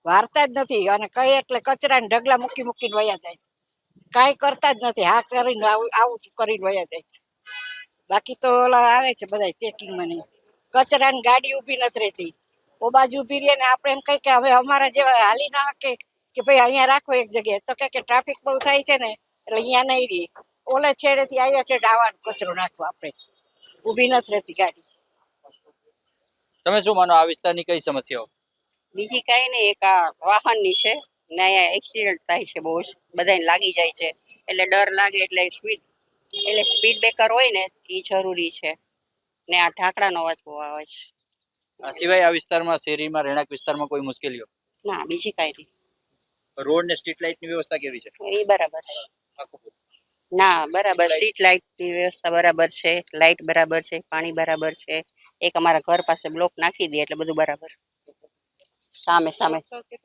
વારતા જ નથી. અને કઈ એટલે કચરાને ઢગલા મૂકીને વયા જાય છે, કાંઈ કરતા જ નથી. હા કરીને આવું કરીને વયા જાય છે. બાકી તો ઓલા આવે છે બધા ચેકિંગમાં નહીં, કચરાની ગાડી ઊભી નથી રહેતી, ઓ બાજુ ઊભી રહે ને આપણે એમ કહી કે હવે અમારા જેવા હાલી ના કે ભાઈ અહીંયા રાખો એક જગ્યાએ, તો કે ટ્રાફિક બહુ થાય છે ને એટલે અહીંયા નહીં રહી, ઓલે છેડેથી આવ્યા છે ડાવાનો કચરો નાખવા, આપણે ઊભી નથી રહેતી ગાડી. તમે શું માનો આ વિસ્તારની કઈ સમસ્યાઓ? બીજી કાંઈ નહીં, એક આ વાહનની છે ને અહીંયા એક્સિડન્ટ થાય છે બહુ જ, બધાને લાગી જાય છે એટલે ડર લાગે એટલે સ્પીડ બ્રેકર હોય ને એ જરૂરી છે ને આ ઢાંકડાનો અવાજ બહુ આવે છે. આ સિવાય આ વિસ્તારમાં શેરીમાં રહેણાંક વિસ્તારમાં કોઈ મુશ્કેલીઓ? ના બીજી કાંઈ નહીં. રોડ ને સ્ટ્રીટ લાઇટની વ્યવસ્થા કેવી છે? એ બરાબર છે. ના બરાબર, સ્ટ્રીટ લાઇટની વ્યવસ્થા બરાબર છે, લાઇટ બરાબર છે, પાણી બરાબર છે. એક અમારા ઘર પાસે બ્લોક નાખી દે એટલે બધું બરાબર. સામે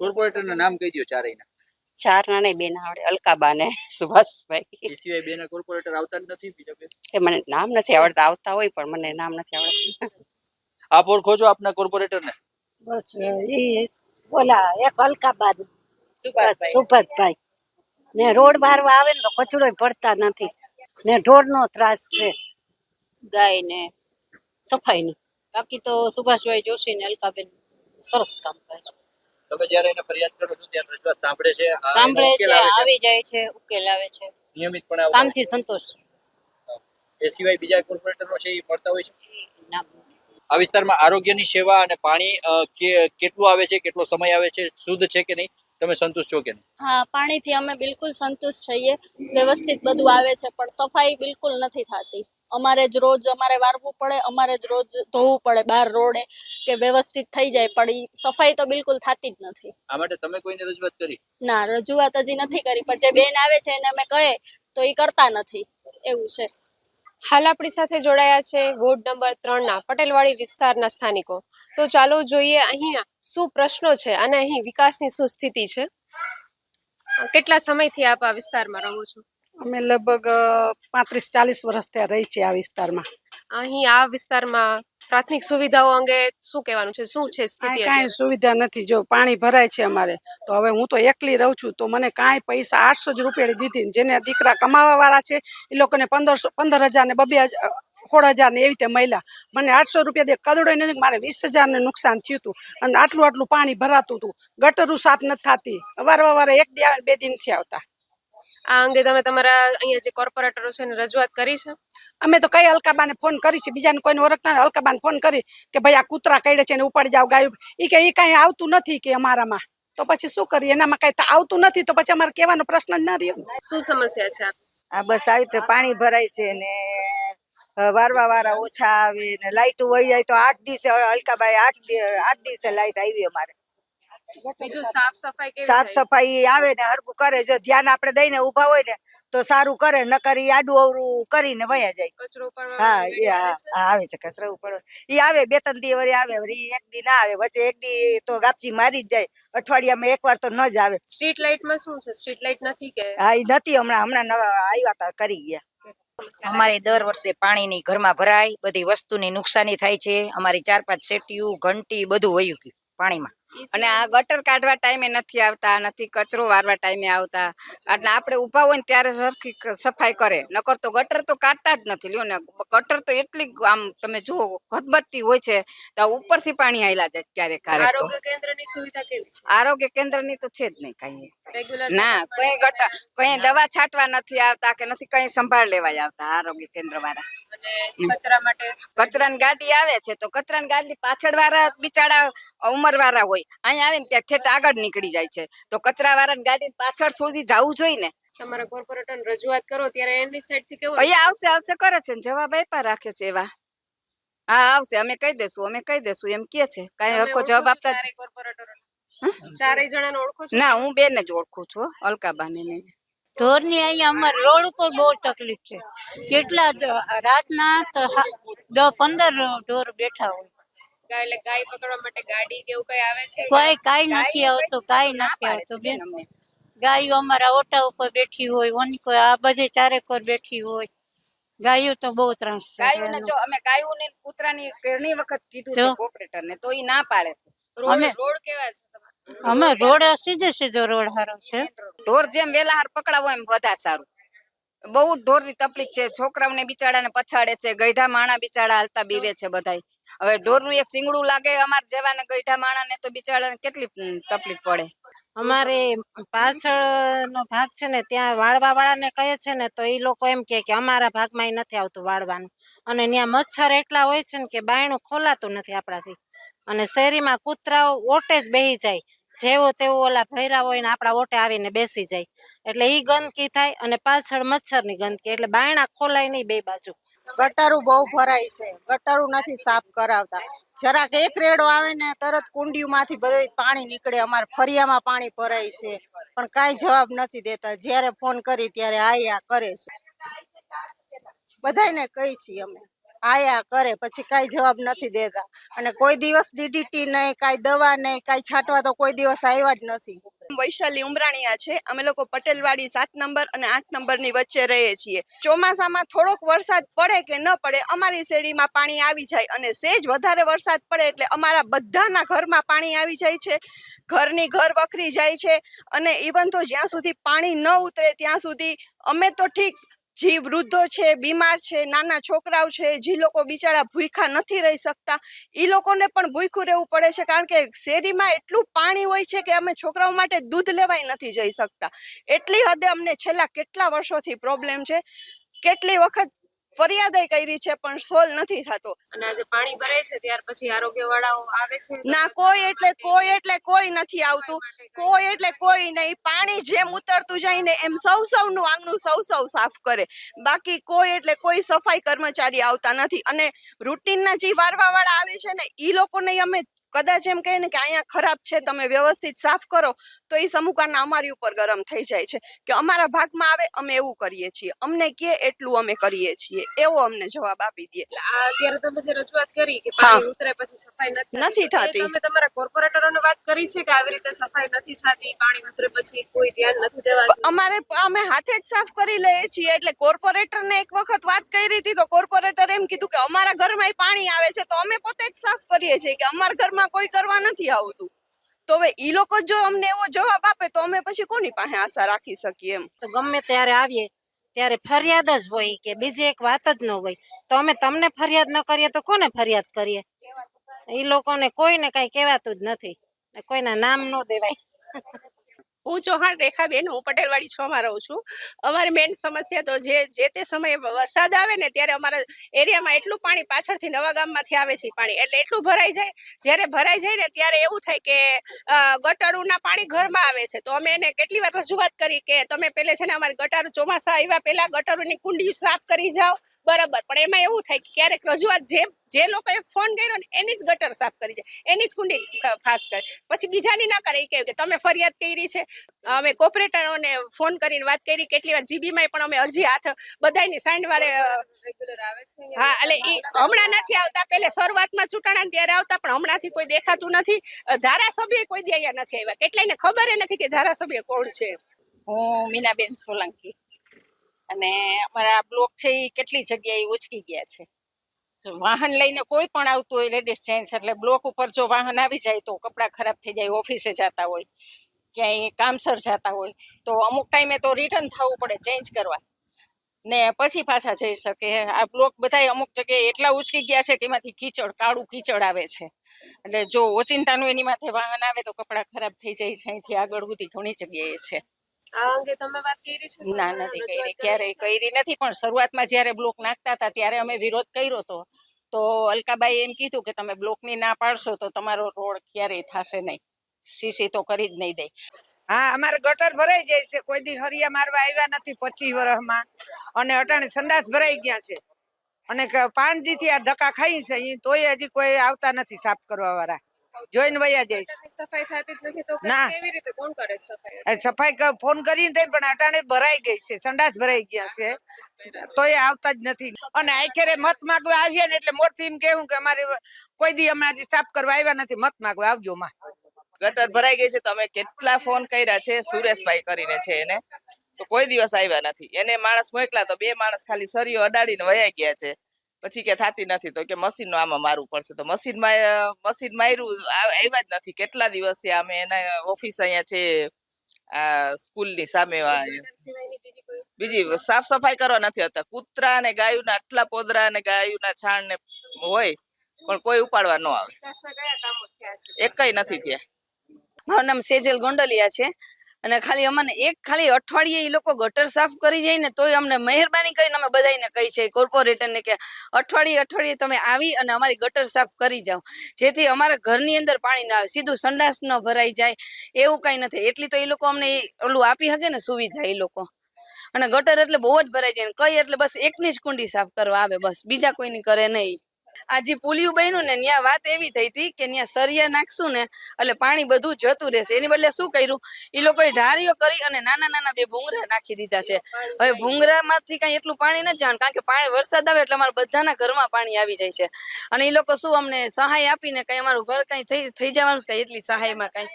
કોર્પોરેટરના નામ કહી દો ચારેયના. 4 ના નહીં, 2 ના આવડે, અલકાબા ને સુભાષભાઈ. એ સિવાય બેના કોર્પોરેટર આવતા જ નથી બીજા બે? એ મને નામ નથી આવડતા, આવતા હોય પણ મને નામ નથી આવડતું. આપ ઓળખો છો આપના કોર્પોરેટરને? બસ એ ઓલા એક અલકાબાદ સુભાષભાઈ ને રોડ વારવા આવે ને તો કચરો પડતા નથી ને ઢોરનો ત્રાસ છે, ગાય ને સફાઈ નું. બાકી તો સુભાષભાઈ જોશી ને અલકાબેન સરસ કામ કરે છે. તમે જ્યારે એને ફરિયાદ કરો છો ત્યારે રજૂઆત સાંભળે છે? સાંભળે છે, આવી જાય છે, ઉકેલ આવે છે, નિયમિતપણે કામથી સંતોષ છે. એ સિવાય બીજા કોર્પોરેટરો છે એ મળતા હોય છે? આ વિસ્તારમાં આરોગ્યની સેવા અને પાણી કેટલું આવે છે, કેટલો સમય આવે છે, શુદ્ધ છે કે નહીં, તમે સંતુષ્ટ છો કે નહીં? હા, પાણીથી અમે બિલકુલ સંતુષ્ટ છીએ, વ્યવસ્થિત બધું આવે છે પણ સફાઈ બિલકુલ નથી થતી. અમારે જ રોજ વારવું પડે, અમારે જ રોજ ધોવું પડે બહાર રોડે કે વ્યવસ્થિત થઈ જાય, પણ ઈ સફાઈ તો બિલકુલ થતી જ નથી. આ માટે તમે કોઈને રજૂઆત કરી? ના, રજૂઆત હજી નથી કરી, પણ જે બેન આવે છે એને અમે કહે તો એ કરતા નથી, એવું છે. હાલ આપણી સાથે જોડાયા છે વોર્ડ નંબર 3 ના પટેલવાડી વિસ્તારના સ્થાનિકો. તો ચાલો જોઈએ અહીંના શું પ્રશ્નો છે અને અહીં વિકાસની શું સ્થિતિ છે. કેટલા સમયથી આપ આ વિસ્તારમાં રહો છો? અમે લગભગ 35-40 વર્ષ ત્યાં રહી છે આ વિસ્તારમાં. અહીં આ વિસ્તારમાં પ્રાથમિક સુવિધાઓ અંગે શું કહેવાનું છે, શું છે સ્થિતિ? કાંઈ સુવિધા નથી. જો પાણી ભરાય છે અમારે, તો હવે હું તો એકલી રહું છું તો મને કાંઈ પૈસા 800 જ રૂપિયાની દીધી, જેને દીકરા કમાવા વાળા છે એ લોકોને 15,000 ને 16,000 ને એવી રીતે મળ્યા. મને 800 રૂપિયા દે કદડો નથી, મારે 20,000 ને નુકસાન થયું હતું. અને આટલું પાણી ભરાતું હતું, ગટરું સાફ નથી થતી, વારે 1 દી આવે 2 દી નથી આવતા. આ અંગે તમે તમારા અહીંયા જે કોર્પોરેટરો છે એને રજૂઆત કરી છે? અમે તો કઈ અલકાબાને ફોન કરી છે, બીજાને કોઈને ઓળખતા નથી, અલકાબાને ફોન કરી કે ભાઈ આ કૂતરા કઈડે છે એને ઉપાડી જાવ ગાયું, એ કે એ કાંઈ આવતું નથી કે અમારામાં, તો પછી શું કરીએ? એનામાં કાંઈ આવતું નથી તો પછી અમારે કહેવાનો પ્રશ્ન જ ના રહ્યો. શું સમસ્યા છે? આ બસ આવી રીતે પાણી ભરાય છે ને વારવા વાળા ઓછા આવે ને લાઈટ વહી જાય તો 8 દિવસે અલકાબાઈ 8 દિવસે લાઈટ આવી અમારે. બીજું સાફ સફાઈ કેવી સાફ સફાઈ આવે ને હરકું કરે, જો ધ્યાન આપણે દઈને ઊભા હોય ને તો સારું કરે, નકર ઈ આડું અવળું કરીને વયા જાય. કચરો પણ હા આવે છે, કચરો ઉપર ઈ આવે 2-3 દી વળી આવે, વળી 1 દી ના આવે, વચ્ચે 1 દી તો ગાપચી મારી જ જાય, અઠવાડિયામાં 1 વાર તો ન જ આવે. સ્ટ્રીટ લાઇટમાં શું છે? સ્ટ્રીટ લાઇટ નથી કે? હા ઈ નથી, હમણાં નવા આવ્યા હતા કરી ગયા. અમારે દર વર્ષે પાણીની ઘરમાં ભરાય, બધી વસ્તુની નુકસાની થાય છે. અમારી 4-5 સેટિયું ઘંટી બધું વયું ગયું પાણીમાં. અને આ ગટર કાઢવા ટાઈમે નથી આવતા, નથી કચરો વારવા ટાઈમે આવતા, એટલે આપણે ઊભા હોય ને ત્યારે સરખી સફાઈ કરે, નકર તો ગટર તો કાઢતા જ નથી. લ્યો ને, ગટર તો એટલી આમ તમે જુઓ ખદબદતી હોય છે તો ઉપરથી પાણી આયલા જાય ક્યારેક. આરોગ્ય કેન્દ્રની સુવિધા કેવી છે? આરોગ્ય કેન્દ્રની તો છે જ નહીં કાંઈ. ના, કઈ ગટર કઈ દવા છાંટવા નથી આવતા કે નથી કઈ સંભાળ લેવાય આવતા આરોગ્ય કેન્દ્ર વાળા. કચરા માટે કચરાની ગાડી આવે છે તો કચરાની ગાડી પાછળ વાળા બિચારા ઉંમર વાળા હોય, અહીંયા આવે ને ત્યાં ઠેઠ આગળ નીકળી જાય છે, તો કચરા વાળાની ગાડી પાછળ સુધી જવું જોઈએ ને. તમારા કોર્પોરેટર રજૂઆત કરો ત્યારે એની સાઈડ થી કેવું? અહીંયા આવશે કરે છે ને જવાબ આપ્યા રાખે છે એવા. હા આવશે, અમે કહી દેશું એમ કે છે, કાંઈ હરખો જવાબ આપતા. ચારેય જણાને ઓળખો છો? ના, હું બેન જ ઓળખું છું, અલકાબાને ને. ઢોરની અહીંયા અમારે રોડ ઉપર બહુ તકલીફ છે. કેટલા રાતના તો 10-15 ઢોર બેઠા હોય. એટલે ગાય પકડવા માટે ગાડી કે એવું કઈ આવે છે? કાંઈ નથી આવતું, કાંઈ નથી આવતું બેન. ગાયો અમારા ઓટા ઉપર બેઠી હોય, ઓની કોઈ આ બધે ચારેકોર બેઠી હોય. ગાયો તો બહુ ત્રાસ છે. ગાયોને જો અમે ગાયોને કૂતરાની ઘણી વખત કીધું છે ઓપરેટરને, તો ઈ ના પાડે છે. રોડ કેવા છે તમારા? અમે રોડ સીધો રોડ સારો છે. ઢોર જેમ વેલાહાર પકડાવો એમ વધારે સારું. બહુ ઢોરની તકલીફ છે. છોકરાઓને બિચારાને પછાડે છે. ગઈઢા માણા બિચારા હાલતા બીવે છે બધાય. હવે ઢોરનું એક સિંગડું લાગે અમારે જેવાને ગઈઢા માણાને તો બિચારાને કેટલી તકલીફ પડે. અમારે પાછળનો ભાગ છે ને ત્યાં વાળવા વાળાને કહે છે ને તો એ લોકો એમ કે અમારા ભાગમાં નથી આવતું વાળવાનું, અને ત્યાં મચ્છર એટલા હોય છે ને કે બાયણું ખોલાતું નથી આપણાથી, અને શેરીમાં કૂતરાઓ ઓટે જ બેસી જાય, જેવો તેવો ઓલા ભૈરા હોય ને આપણા ઓટે આવીને બેસી જાય, એટલે ઈ ગંદકી થાય અને પાછળ મચ્છરની ગંદકી, એટલે બાયણા ખોલાય નહીં બે બાજુ. ગટારું બહુ ભરાય છે, ગટારું નથી સાફ કરાવતા. જરાક એક રેડો આવે ને તરત કુંડીમાંથી બધે પાણી નીકળે. અમારે ફરિયામાં પાણી ભરાય છે પણ કાંઈ જવાબ નથી દેતા. જ્યારે ફોન કરી ત્યારે આયા કરે છે. બધાને કહી છીએ અમે, આયા કરે પછી કાંઈ જવાબ નથી દેતા. અને કોઈ દિવસ ડીડીટી નહીં, કાંઈ દવા નહીં, કાંઈ છાંટવા તો કોઈ દિવસ આવ્યા જ નથી. વૈશાલી ઉમરાણીયા છે. અમે લોકો પટેલવાડી 7 નંબર અને 8 નંબરની વચ્ચે રહીએ છીએ. ચોમાસામાં થોડોક વરસાદ પડે કે ન પડે અમારી શેરીમાં પાણી આવી જાય, અને સેજ વધારે વરસાદ પડે એટલે અમારા બધાના ઘરમાં પાણી આવી જાય છે. ઘરની ઘર વખરી જાય છે. અને ઇવન તો જ્યાં સુધી પાણી ન ઉતરે ત્યાં સુધી અમે તો ઠીક, જે વૃદ્ધો છે, બીમાર છે, નાના છોકરાઓ છે, જે લોકો બિચારા ભૂખ્યા નથી રહી શકતા, એ લોકોને પણ ભૂખ્યું રહેવું પડે છે. કારણ કે શેરીમાં એટલું પાણી હોય છે કે અમે છોકરાઓ માટે દૂધ લેવાય નથી જઈ શકતા. એટલી હદે અમને છેલ્લા કેટલા વર્ષોથી પ્રોબ્લેમ છે. કેટલી વખત ફરિયાદ કરી છે પણ સોલ્વ નથી થતો. અને આજે પાણી ભરાય છે ત્યાર પછી આરોગ્ય વાળાઓ આવે છે? ના, કોઈ નથી આવતું. કોઈ નહીં. પાણી જેમ ઉતરતું જાય ને એમ સૌનું આંગણું સૌ સાફ કરે. બાકી કોઈ સફાઈ કર્મચારી આવતા નથી. અને રૂટીનના જે વારવા વાળા આવે છે ને એ લોકોને અમે કદાચ એમ કહીએ ને કે અહીંયા ખરાબ છે, તમે વ્યવસ્થિત સાફ કરો, તો એ સમુકાના અમારી ઉપર ગરમ થઈ જાય છે કે અમારા ભાગમાં આવે અમે એવું કરીએ છીએ, અમને કે એટલું અમે કરીએ છીએ, એવો અમને જવાબ આપી દે. અત્યારે તમે જે રજૂઆત કરી કે પાણી ઉતરે પછી સફાઈ નથી થતી, તમે તમારા કોર્પોરેટરોને વાત કરી છે કે આવી રીતે સફાઈ નથી થતી, પાણી ઉતરે પછી કોઈ ધ્યાન નથી દેવાતું? અમે હાથે જ સાફ કરી લઈએ છીએ. એટલે કોર્પોરેટરને એક વખત વાત કરી હતી તો કોર્પોરેટર એમ કીધું કે અમારા ઘરમાં પાણી આવે છે તો અમે પોતે જ સાફ કરીએ છીએ, કે અમારા ઘરમાં કોઈ કરવા નથી આવતું. તો હવે ઈ લોકો જો અમને એવો જવાબ આપે તો અમે પછી કોની પાસે આશા રાખી શકીએ? એમ તો ગમે ત્યારે આવીએ ત્યારે ફરિયાદ જ હોય, કે બીજી એક વાત જ ન હોય. તો અમે તમને ફરિયાદ ન કરીએ તો કોને ફરિયાદ કરીએ? એ લોકોને કોઈને કઈ કહેવાતું જ નથી, કોઈના નામ ન દેવાય. હું ચૌહાણ રેખાબેન, હું પટેલવાડી 6 માં રહું છું. અમારી મેઇન સમસ્યા તો જે તે સમયે વરસાદ આવે ને ત્યારે અમારા એરિયામાં એટલું પાણી પાછળથી નવા ગામમાંથી આવે છે પાણી, એટલે એટલું ભરાઈ જાય. જ્યારે ભરાઈ જાય ને ત્યારે એવું થાય કે ગટરોના પાણી ઘરમાં આવે છે. તો અમે એને કેટલી વાર રજૂઆત કરી કે તમે પહેલે છે ને અમારી ગટર ચોમાસા આવ્યા પહેલા ગટરોની કુંડી સાફ કરી જાઓ, બરાબર. પણ એમાં એવું થાય કે ક્યારેક રજૂઆત જે લોકોએ ફોન કર્યો ને એની જ ગટર સાફ કરી જાય, એની જ કુંડી ફાસ કરે, પછી બીજાની ના કરે. એ કે તમે ફરિયાદ કરી છે. અમે કોર્પોરેટરોને ફોન કરીને વાત કરી, કેટલી વાર જીબીમાં પણ અમે અરજી હાથ બધાની સાઈન વાળે રેગ્યુલર આવે છે. હા, એટલે એ હમણાં નથી આવતા. પહેલે શરૂઆતમાં ચૂંટણા ત્યારે આવતા, પણ હમણાંથી કોઈ દેખાતું નથી. ધારાસભ્ય કોઈ દી અહીંયા નથી આવ્યા. કેટલાયને ખબર નથી કે ધારાસભ્ય કોણ છે. હું મીનાબેન સોલંકી, અને અમારા બ્લોક છે એ કેટલી જગ્યાએ ઉચકી ગયા છે. વાહન લઈને કોઈ પણ આવતું હોય લેડીઝ જેન્ટ્સ, એટલે બ્લોક ઉપર જો વાહન આવી જાય તો કપડાં ખરાબ થઈ જાય, ઓફિસે જતા હોય, ક્યાંય કામસર જતા હોય તો અમુક ટાઈમે તો રિટર્ન થવું પડે ચેન્જ કરવા, ને પછી પાછા જઈ શકે. આ બ્લોક બધા અમુક જગ્યાએ એટલા ઉચકી ગયા છે કે એમાંથી કીચડ, કાળું કીચડ આવે છે. એટલે જો ઓચિંતાનું એની માથે વાહન આવે તો કપડાં ખરાબ થઈ જાય છે. અહીંથી આગળ સુધી ઘણી જગ્યાએ છે. આ અંગે તમે વાત કરી છે? ના, નથી કરી, ક્યારેય કરી નથી. પણ શરૂઆતમાં જ્યારે બ્લોક નાખતા હતા ત્યારે અમે વિરોધ કર્યો હતો. તો અલકાબાઈ એમ કીધું કે તમે બ્લોકની ના પાડશો તો તમારો રોડ ક્યારેય થશે નહીં, સીસી તો કરી જ નહીં દે. હા, અમારે ગટર ભરાઈ જાય છે. કોઈ દી હરિયા મારવા આવ્યા નથી 25 વર્ષમાં, અને અટાણે સંડાસ ભરાઈ ગયા છે. અને 5 દીથી આ ધક્કા ખાઈ છે તોય હજી કોઈ આવતા નથી સાફ કરવા વાળા. જોઈને વયા જઈશ. સફાઈ થતી જ નથી તો ના. કેવી રીતે કોણ કરે સફાઈ? સફાઈ ફોન કરીને થઈ પણ અટાણે ભરાઈ ગઈ છે, સંડાસ ભરાઈ ગયા છે, તોય આવતા જ નથી. અને આખરે મત માગવા આવીએ ને એટલે મોરથી એમ કેવું કે અમારે કોઈ દી અમારે સાફ કરવા આવ્યા નથી, મત માગવા આવજો માં. ગટર ભરાઈ ગઈ છે તો અમે કેટલા ફોન કર્યા છે, સુરેશભાઈ કરીને છે એને, તો કોઈ દિવસ આવ્યા નથી. એને માણસ મોકલા તો 2 માણસ ખાલી સરીઓ અડાડીને વયા ગયા છે. પછી કે થાતી નથી તો કે મશીનનું આમાં મારવું પડશે, તો મશીન માર્યું, આવ્યા જ નથી. કેટલા દિવસથી અમે એના ઓફિસ અહીંયા છે આ સ્કૂલની સામે, બીજી સાફ સફાઈ કરવા નથી હતા. કૂતરા અને ગાયુંના આટલા પોદરા અને ગાયુંના છાણ ને હોય પણ કોઈ ઉપાડવા ન આવે, એકય નથી થયા. મારું નામ સેજલ ગોંડલિયા છે અને ખાલી અમને ખાલી અઠવાડિયે એ લોકો ગટર સાફ કરી જાય ને તોય અમને મહેરબાની કરીને અમે બધાને કહી છે કોર્પોરેટરને કે અઠવાડિયે તમે આવી અને અમારી ગટર સાફ કરી જાઓ, જેથી અમારા ઘરની અંદર પાણી ના આવે, સીધું સંડાસ ન ભરાઈ જાય, એવું કઈ નથી. એટલી તો એ લોકો અમને ઓલું આપી શકે ને સુવિધા એ લોકો. અને ગટર એટલે બહુ જ ભરાઈ જાય, કઈ એટલે બસ એકની જ કુંડી સાફ કરવા આવે, બસ બીજા કોઈની કરે નહીં. આ જે પુલિયું બન્યું ને ત્યાં વાત એવી થઈ હતી કે ત્યાં સરિયા નાખશું ને એટલે પાણી બધું જતું રહેશે. એની બદલે શું કર્યું, એ લોકોએ ઢારીઓ કરી અને નાના 2 ભૂંગરા નાખી દીધા છે. હવે ભૂંગરામાંથી કઈ એટલું પાણી નથી જવાનું, કારણ કે પાણી વરસાદ આવે એટલે અમારા બધાના ઘરમાં પાણી આવી જાય છે. અને એ લોકો શું અમને સહાય આપીને કઈ અમારું ઘર કઈ થઈ જવાનું કઈ એટલી સહાયમાં કઈ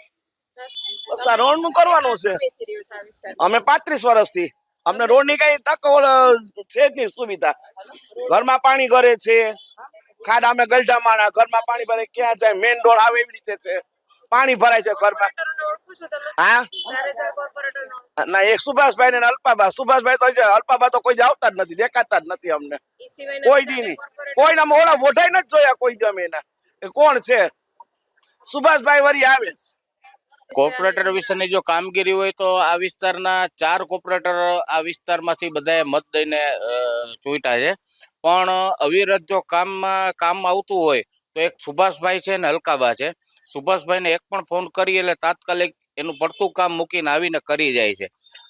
રોડ નું કરવાનું છે. અમે 35 વર્ષથી અમને રોડ ની કઈ તક છે જ નહીં સુવિધા. ઘરમાં પાણી ઘરે છે, ખાડા અમે ગલઢામાં ઘરમાં પાણી ભરે ક્યાં જાય, મેન રોડ આવે એવી રીતે છે, પાણી ભરાય છે ઘરમાં. હા ના, એક સુભાષભાઈ ને અલ્પાબા. સુભાષભાઈ તો અલ્પાબા તો કોઈ આવતા જ નથી, દેખાતા જ નથી અમને કોઈ દી નહીં. કોઈના મોડા મોઢાઈ નથી જોયા કોઈ દી અમે એના. એ કોણ છે? સુભાષભાઈ વરી આવે. કોર્પોરેટર વિશેની જો કામગીરી હોય તો આ વિસ્તારના 4 કોર્પોરેટર આ વિસ્તારમાંથી બધાએ મત દઈને ચૂંટ્યા છે, પણ અવિરત જો કામ આવતું હોય તો એક સુભાષભાઈ છે ને અલકાબા છે. સુભાષભાઈને એક પણ ફોન કરી એટલે તાત્કાલિક એનું પડતું કામ મૂકીને આવીને કરી જાય છે.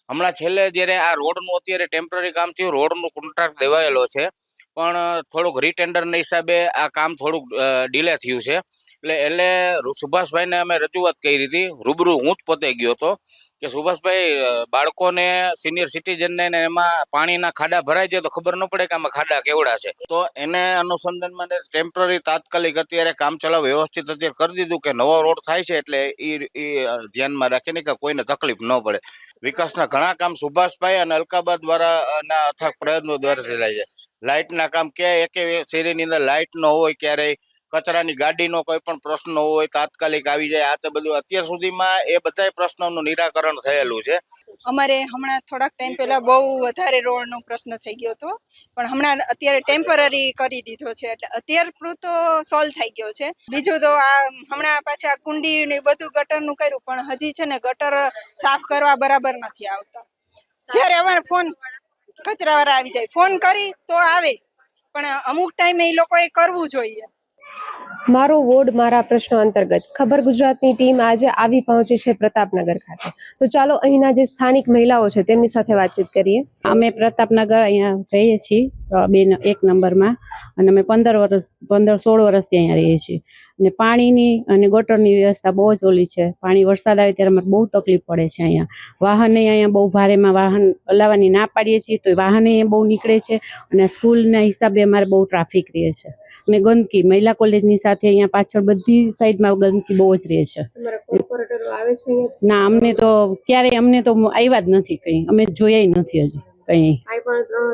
હમણાં છેલ્લે જ્યારે આ રોડનું અત્યારે ટેમ્પરરી કામ થયું, રોડનું કોન્ટ્રાક્ટ દેવાયેલો છે, પણ થોડુંક રીટેન્ડરના હિસાબે આ કામ થોડુંક ડિલે થયું છે. એટલે સુભાષભાઈને અમે રજૂઆત કરી હતી, રૂબરૂ હું જ પોતે ગયો હતો કે સુભાષભાઈ બાળકોને સિનિયર સિટીઝનને એમાં પાણીના ખાડા ભરાઈ જાય તો ખબર ન પડે કે આમાં ખાડા કેવડા છે. તો એને અનુસંધાનમાં ટેમ્પરરી તાત્કાલિક અત્યારે કામ ચલાવ વ્યવસ્થિત અત્યારે કરી દીધું કે નવો રોડ થાય છે એટલે એ ધ્યાનમાં રાખીને કે કોઈને તકલીફ ન પડે. વિકાસના ઘણા કામ સુભાષભાઈ અને અલકાબા દ્વારા ના અથાગ પ્રયત્નો દ્વારા થયેલા છે. લાઇટના કામ ક્યાંય એક શેરીની અંદર લાઇટ ન હોય, ક્યારેય કચરાની ગાડીનો કોઈ પણ પ્રશ્ન હોય તાત્કાલિક આવી જાય. આ તો બધું અત્યાર સુધીમાં એ બધા પ્રશ્નોનું નિરાકરણ થયેલું છે. અમારે હમણાં થોડાક ટાઈમ પહેલા બહુ વધારે રોડનો પ્રશ્ન થઈ ગયો હતો, પણ હમણાં અત્યારે ટેમ્પરરી કરી દીધો છે એટલે અત્યાર પૂરતો સોલ્વ થઈ ગયો છે. બીજું તો આ હમણાં પાછા કુંડી ને બધું ગટરનું કર્યું, પણ હજી છે ને ગટર સાફ કરવા બરાબર નથી આવતા. જ્યારે અમારે ફોન કચરાવાળા આવી જાય, ફોન કરી તો આવે, પણ અમુક ટાઈમે એ લોકોએ કરવું જોઈએ. મારો વોર્ડ મારા પ્રશ્નો અંતર્ગત ખબર ગુજરાતની ટીમ આજે આવી પહોંચી છે પ્રતાપનગર ખાતે. તો ચાલો અહીંના જે સ્થાનિક મહિલાઓ છે તેમની સાથે વાતચીત કરીએ. અમે પ્રતાપનગર અહીંયા રહીએ છીએ 1 નંબરમાં, અને અમે 16 વર્ષથી અહીંયા રહીએ છીએ. અને પાણીની અને ગટરની વ્યવસ્થા બહુ જ ઓલી છે. પાણી વરસાદ આવે ત્યારે અમારે બહુ તકલીફ પડે છે. અહીંયા વાહને અહીંયા બહુ ભારેમાં વાહન હલાવવાની ના પાડીએ છીએ તો વાહને બહુ નીકળે છે, અને સ્કૂલના હિસાબે અમારે બહુ ટ્રાફિક રહે છે. અને ગંદકી મહિલા કોલેજની સાથે અહીંયા પાછળ બધી સાઈડમાં ગંદકી બહુ જ રહે છે. ના, અમને તો ક્યારેય અમને તો આવ્યા જ નથી, કંઈ અમે જોયા નથી હજી કંઈ.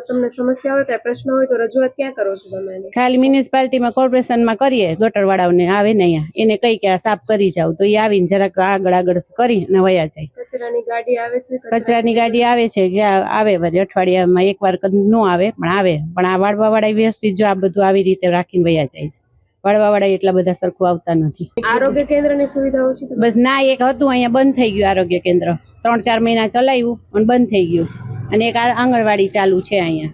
તમને સમસ્યા હોય તો પ્રશ્ન હોય તો રજૂઆત ક્યાં કરો છો તમે? ખાલી મ્યુનિસિપાલિટીમાં કોર્પોરેશનમાં કરીએ, ગટર વાળાઓને આવે ને અહીંયા એને કઈ કે આ સાફ કરી જાવ તો એ આવીને જરાક આગળ કરી અને વયા જાય. કચરાની ગાડી આવે છે? કચરાની ગાડી આવે છે કે આવે વળી અઠવાડિયામાં એકવાર ન આવે પણ આવે, પણ આ વાળવા વાળા વ્યવસ્થિત જો આ બધું આવી રીતે રાખીને વયા જાય છે. વાળવા વાળા એટલા બધા સરખું આવતા નથી. આરોગ્ય કેન્દ્રની સુવિધાઓ છે? બસ ના, એક હતું અહીંયા બંધ થઈ ગયું આરોગ્ય કેન્દ્ર, 3-4 મહિના ચલાવ્યું અને બંધ થઈ ગયું. અને એક આંગણવાડી ચાલુ છે અહીંયા.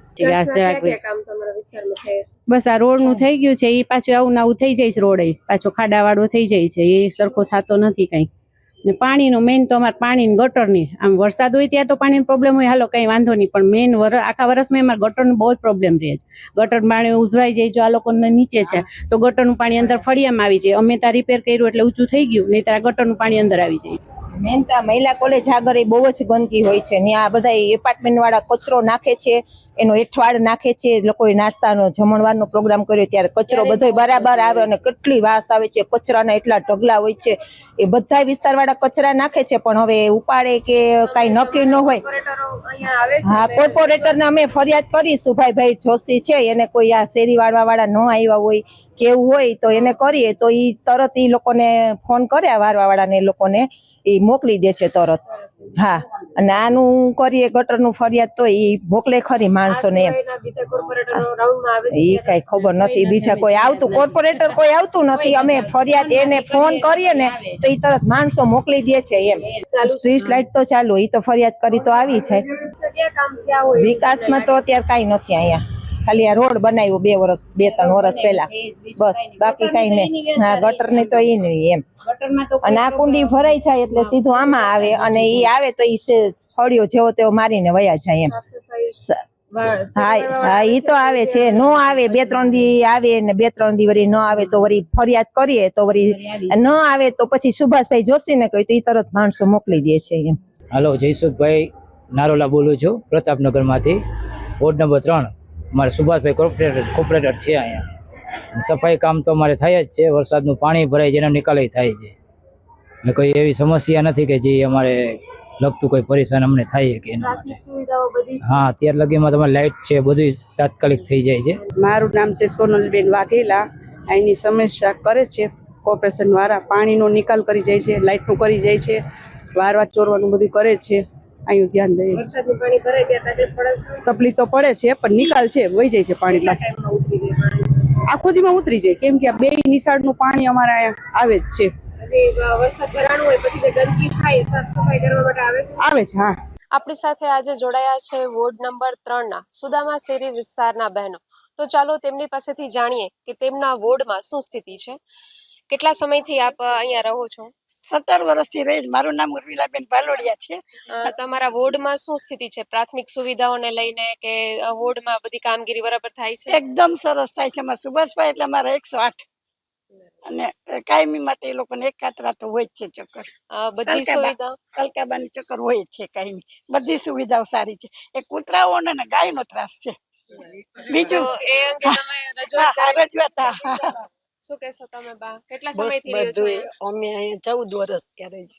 બસ આ રોડ નું થઈ ગયું છે, એ પાછું આવું નવું થઈ જાય છે. રોડ પાછો ખાડા વાળો થઈ જાય છે, એ સરખો થતો નથી કઈ. ને પાણીનો મેઇન તો અમારે પાણી ગટરની, આમ વરસાદ હોય ત્યાં તો પાણીનો પ્રોબ્લેમ હોય, હાલો કંઈ વાંધો નહીં, પણ મેઇન આખા વર્ષમાં અમારે ગટરનું બહુ જ પ્રોબ્લેમ રહે છે. ગટર પાણી ઉભરાઈ જાય, જો આ લોકોને નીચે છે તો ગટરનું પાણી અંદર ફળિયામાં આવી જાય. અમે ત્યાં રિપેર કર્યું એટલે ઊંચું થઈ ગયું, નહીં ત્યારે ગટરનું પાણી અંદર આવી જાય. મેન તો મહિલા કોલેજ આગળ એ બહુ જ ગંદકી હોય છે. ત્યાં બધા એપાર્ટમેન્ટ વાળા કચરો નાખે છે, એનો એઠવાડ નાખે છે. લોકોએ નાસ્તાનો જમણવારનો પ્રોગ્રામ કર્યો ત્યારે કચરો બધો બરાબર આવે અને કેટલી વાસ આવે છે. કચરાના એટલા ઢગલા હોય છે, એ બધા વિસ્તારવાળા કચરા નાખે છે, પણ હવે ઉપાડે કે કાંઈ નક્કી ન હોય. હા, કોર્પોરેટરને અમે ફરિયાદ કરી, સુભાઈ જોશી છે, એને કોઈ આ શેરી વાળવા ન આવ્યા હોય કેવું હોય તો એને કરીએ તો એ તરત એ લોકોને ફોન કરે, વારવાવાળાને એ લોકોને એ મોકલી દે છે તરત. હા, અને આનું કરીએ ગટરનું ફરિયાદ તો એ મોકલે ખરી માણસોને એમ. એ કઈ ખબર નથી, બીજા કોઈ આવતું કોર્પોરેટર કોઈ આવતું નથી. અમે ફરિયાદ એને ફોન કરીએ ને તો એ તરત માણસો મોકલી દે છે એમ. સ્ટ્રીટ લાઇટ તો ચાલુ, એ તો ફરિયાદ કરી તો આવી છે. વિકાસમાં તો અત્યારે કઈ નથી અહીંયા, ખાલી આ રોડ બનાવ્યો 2-3 વર્ષ પહેલા, બસ, બાકી કઈ નહીં. હા, ગટર ની તો એ નહીં એમ. અને આ કુંડી ભરાઈ જાય એટલે સીધું આમાં આવે, અને એ આવે તો એ ફળિયો જેવો તેવો મારીને વયા જાય એમ. હા, ઈ તો આવે છે. નો આવે 2-3 દી આવે ને 2-3 દી વળી ન આવે તો વળી ફરિયાદ કરીએ તો વળી ન આવે તો પછી સુભાષભાઈ જોશીને કહ્યું તો ઈ તરત માણસો મોકલી દે છે એમ. હાલો, જયસુખભાઈ નારોલા બોલું છું, પ્રતાપનગરમાંથી, વોર્ડ નંબર 3. અમારે સુભાષભાઈ કોર્પોરેટર છે અહીંયા. સફાઈ કામ તો અમારે થાય જ છે. વરસાદનું પાણી ભરાય જેનો નિકાલ થાય છે, એટલે કોઈ એવી સમસ્યા નથી કે જે અમારે લગતું કોઈ પરેશાન અમને થાય કે એના માટે. હા, અત્યાર લગીમાં તમારે લાઇટ છે, બધું તાત્કાલિક થઈ જાય છે. મારું નામ છે સોનલબેન વાઘેલા. અહીંની સમસ્યા કરે છે કોર્પોરેશન વાળા, પાણીનો નિકાલ કરી જાય છે, લાઇટનું કરી જાય છે, વારવા ચોરવાનું બધું કરે છે. અહીં ધ્યાન દઈએ. તકલીફ તો પડે છે, પણ નિકાલ છે, વહી જાય છે પાણી. આખો દીમાં ઉતરી જાય, કેમ કે આ 2 નિશાળનું પાણી અમારે અહીંયા આવે જ છે. આવે છે. હા, આપણી સાથે આજે જોડાયા છે વોર્ડ નંબર 3ના સુદામા શેરી વિસ્તારના બહેનો. તો ચાલો તેમની પાસેથી જાણીએ કે તેમના વોર્ડમાં શું સ્થિતિ છે. કેટલા સમયથી આપ અહીંયા રહો છો? 17 વર્ષથી રહી. મારું નામ ઉર્મિલાબેન ભાલોડિયા છે. તમારા વોર્ડમાં શું સ્થિતિ છે પ્રાથમિક સુવિધાઓને લઈને, કે વોર્ડમાં બધી કામગીરી બરાબર થાય છે? એકદમ સરસ થાય છે. અમારા સુભાષભાઈ એટલે અમારા 108, અને કાયમી માટે એ લોકોને એક કાતરા તો હોય જ છે ચક્કર. બધી સુવિધા કલકાબાની ચક્કર હોય જ છે કાયમી. બધી સુવિધાઓ સારી છે. એ કૂતરાઓ અને ગાયનો ત્રાસ છે. બીજું એ અંગે તમે રજૂઆત. શું કહેશો તમે બા? કેટલા સમયથી રહ્યો છો? અમે અહીંયા 14 વર્ષ ત્યારે જ.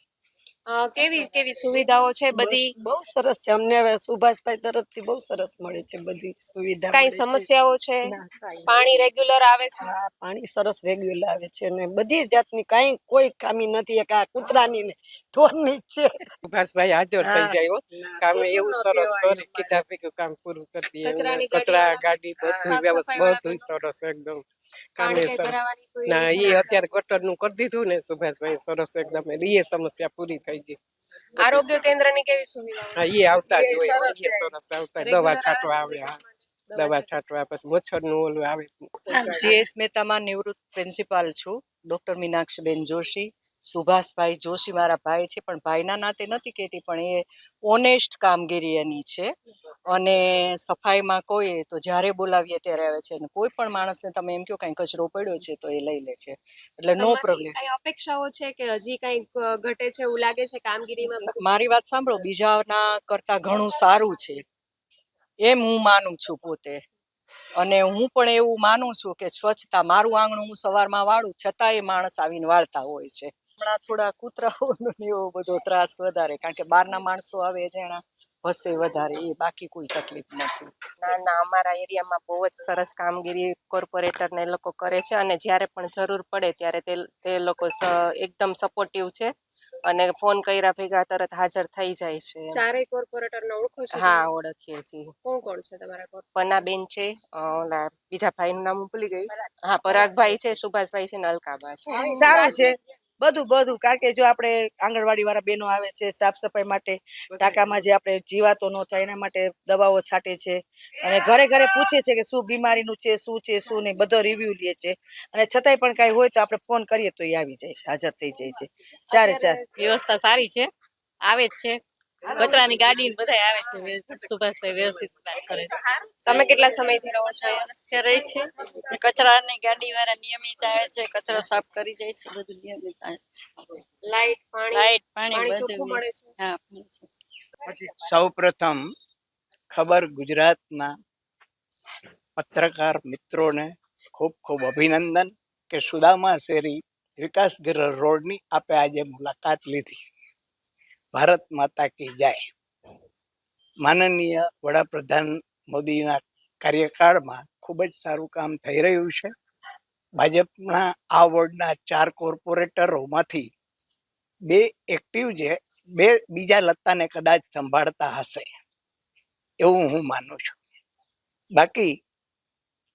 કેવી સુવિધાઓ છે બધી? બહુ સરસ છે. અમને હવે સુભાષભાઈ તરફથી બહુ સરસ મળે છે બધી સુવિધા. કઈ સમસ્યાઓ છે? પાણી રેગ્યુલર આવે છે? હા, પાણી સરસ રેગ્યુલર આવે છે, અને બધી જાતની કઈ કોઈ ખામી નથી. એક આ કૂતરાની ને ઢોરની જ છે. સુભાષભાઈ હાજર થઈ જાય. કામ એવું સરસ કરે, કીધા ભેગું કામ પૂરું કરી દે. કચરા ગાડી બધું વ્યવસ્થા બધું સરસ એકદમ. ના, એ અત્યારે ગટર નું કરી દીધું ને સુભાષભાઈ, સરસ એકદમ. એ સમસ્યા પૂરી થઈ ગઈ. આરોગ્ય કેન્દ્રની કેવી સુવિધા? હા, એ આવતા જ હોય. એ સરસ આવતા, દવા છાંટવા આવે. દવા છાંટવા, પછી મચ્છર નું ઓલું આવે. GS મહેતામાં નિવૃત્ત પ્રિન્સિપાલ છું, ડોક્ટર મીનાક્ષીબેન જોશી. સુભાષભાઈ જોશી મારા ભાઈ છે, પણ ભાઈના નાતે નથી કહેતી, પણ એ ઓનેસ્ટ કામગીરી એની છે. અને સફાઈમાં કોઈ તો જ્યારે બોલાવીએ ત્યારે આવે છે, અને કોઈ પણ માણસને તમે એમ કહો કઈ કચરો પડ્યો છે તો એ લઈ લે છે, એટલે નો પ્રોબ્લેમ. કઈ અપેક્ષાઓ છે કે હજી કઈ ઘટે છે એવું લાગે છે કામગીરીમાં? મારી વાત સાંભળો, બીજાના કરતા ઘણું સારું છે એમ હું માનું છું પોતે. અને હું પણ એવું માનું છું કે સ્વચ્છતા, મારું આંગણું હું સવારમાં વાળું, છતાં એ માણસ આવીને વાળતા હોય છે. હમણાં થોડા કૂતરાઓનો એવો બધો ત્રાસ વધારે, કારણ કે બહારના માણસો આવે જેના ભસે વધારે, એ બાકી કોઈ તકલીફ નથી. ના, અમારા એરિયામાં બહુ જ સરસ કામગીરી કોર્પોરેટર ને લોકો કરે છે, અને જ્યારે પણ જરૂર પડે ત્યારે તે લોકો એકદમ સપોર્ટિવ છે, અને ફોન કર્યા ભેગા તરત હાજર થઈ જાય છે. ચારેય કોર્પોરેટર ને ઓળખો છો? હા, ઓળખીએ છીએ. કોણ કોણ છે તમારા? પન્નાબેન છે, બીજા ભાઈ નું નામ ભૂલી ગઈ. હા, પરાગભાઈ છે, સુભાષભાઈ છે, ને અલકાબા છે. સારું છે. બધું કારણ કે જો આપણે આંગણવાડી વાળા બહેનો આવે છે સાફ સફાઈ માટે, ટાંકામાં જે આપણે જીવાતો ન થાય એના માટે દવાઓ છાંટે છે અને ઘરે ઘરે પૂછે છે કે શું બીમારીનું છે શું નહીં, બધો રિવ્યુ લે છે અને છતાંય પણ કાંઈ હોય તો આપણે ફોન કરીએ તો એ આવી જાય છે, હાજર થઈ જાય છે ચારે ચાર. વ્યવસ્થા સારી છે, આવે જ છે, કચરાની ગાડી ને બધા આવે છે, સુભાષભાઈ વ્યવસ્થિત કરે છે. તમે કેટલા સમયથી રહો છો અહીંયા? રહે છે, કચરાની ગાડી વાળા નિયમિત આવે છે, કચરો સાફ કરી જાય છે, બધું નિયમિત આવે છે. લાઈટ પાણી બધું મળે છે? હા મળે છે. સૌપ્રથમ ખબર ગુજરાતના પત્રકાર મિત્રોને ખૂબ ખૂબ અભિનંદન કે સુદામા શેરી વિકાસગૃહ રોડની આપે આજે મુલાકાત લીધી. ભારત માતા કી જય. માનનીય વડાપ્રધાન મોદીના કાર્યકાળમાં ખૂબ જ સારું કામ થઈ રહ્યું છે. ભાજપના આ વોર્ડના 4 કોર્પોરેટરોમાંથી 2 એક્ટિવ છે, 2 બીજા લત્તાને કદાચ સંભાળતા હશે એવું હું માનું છું. બાકી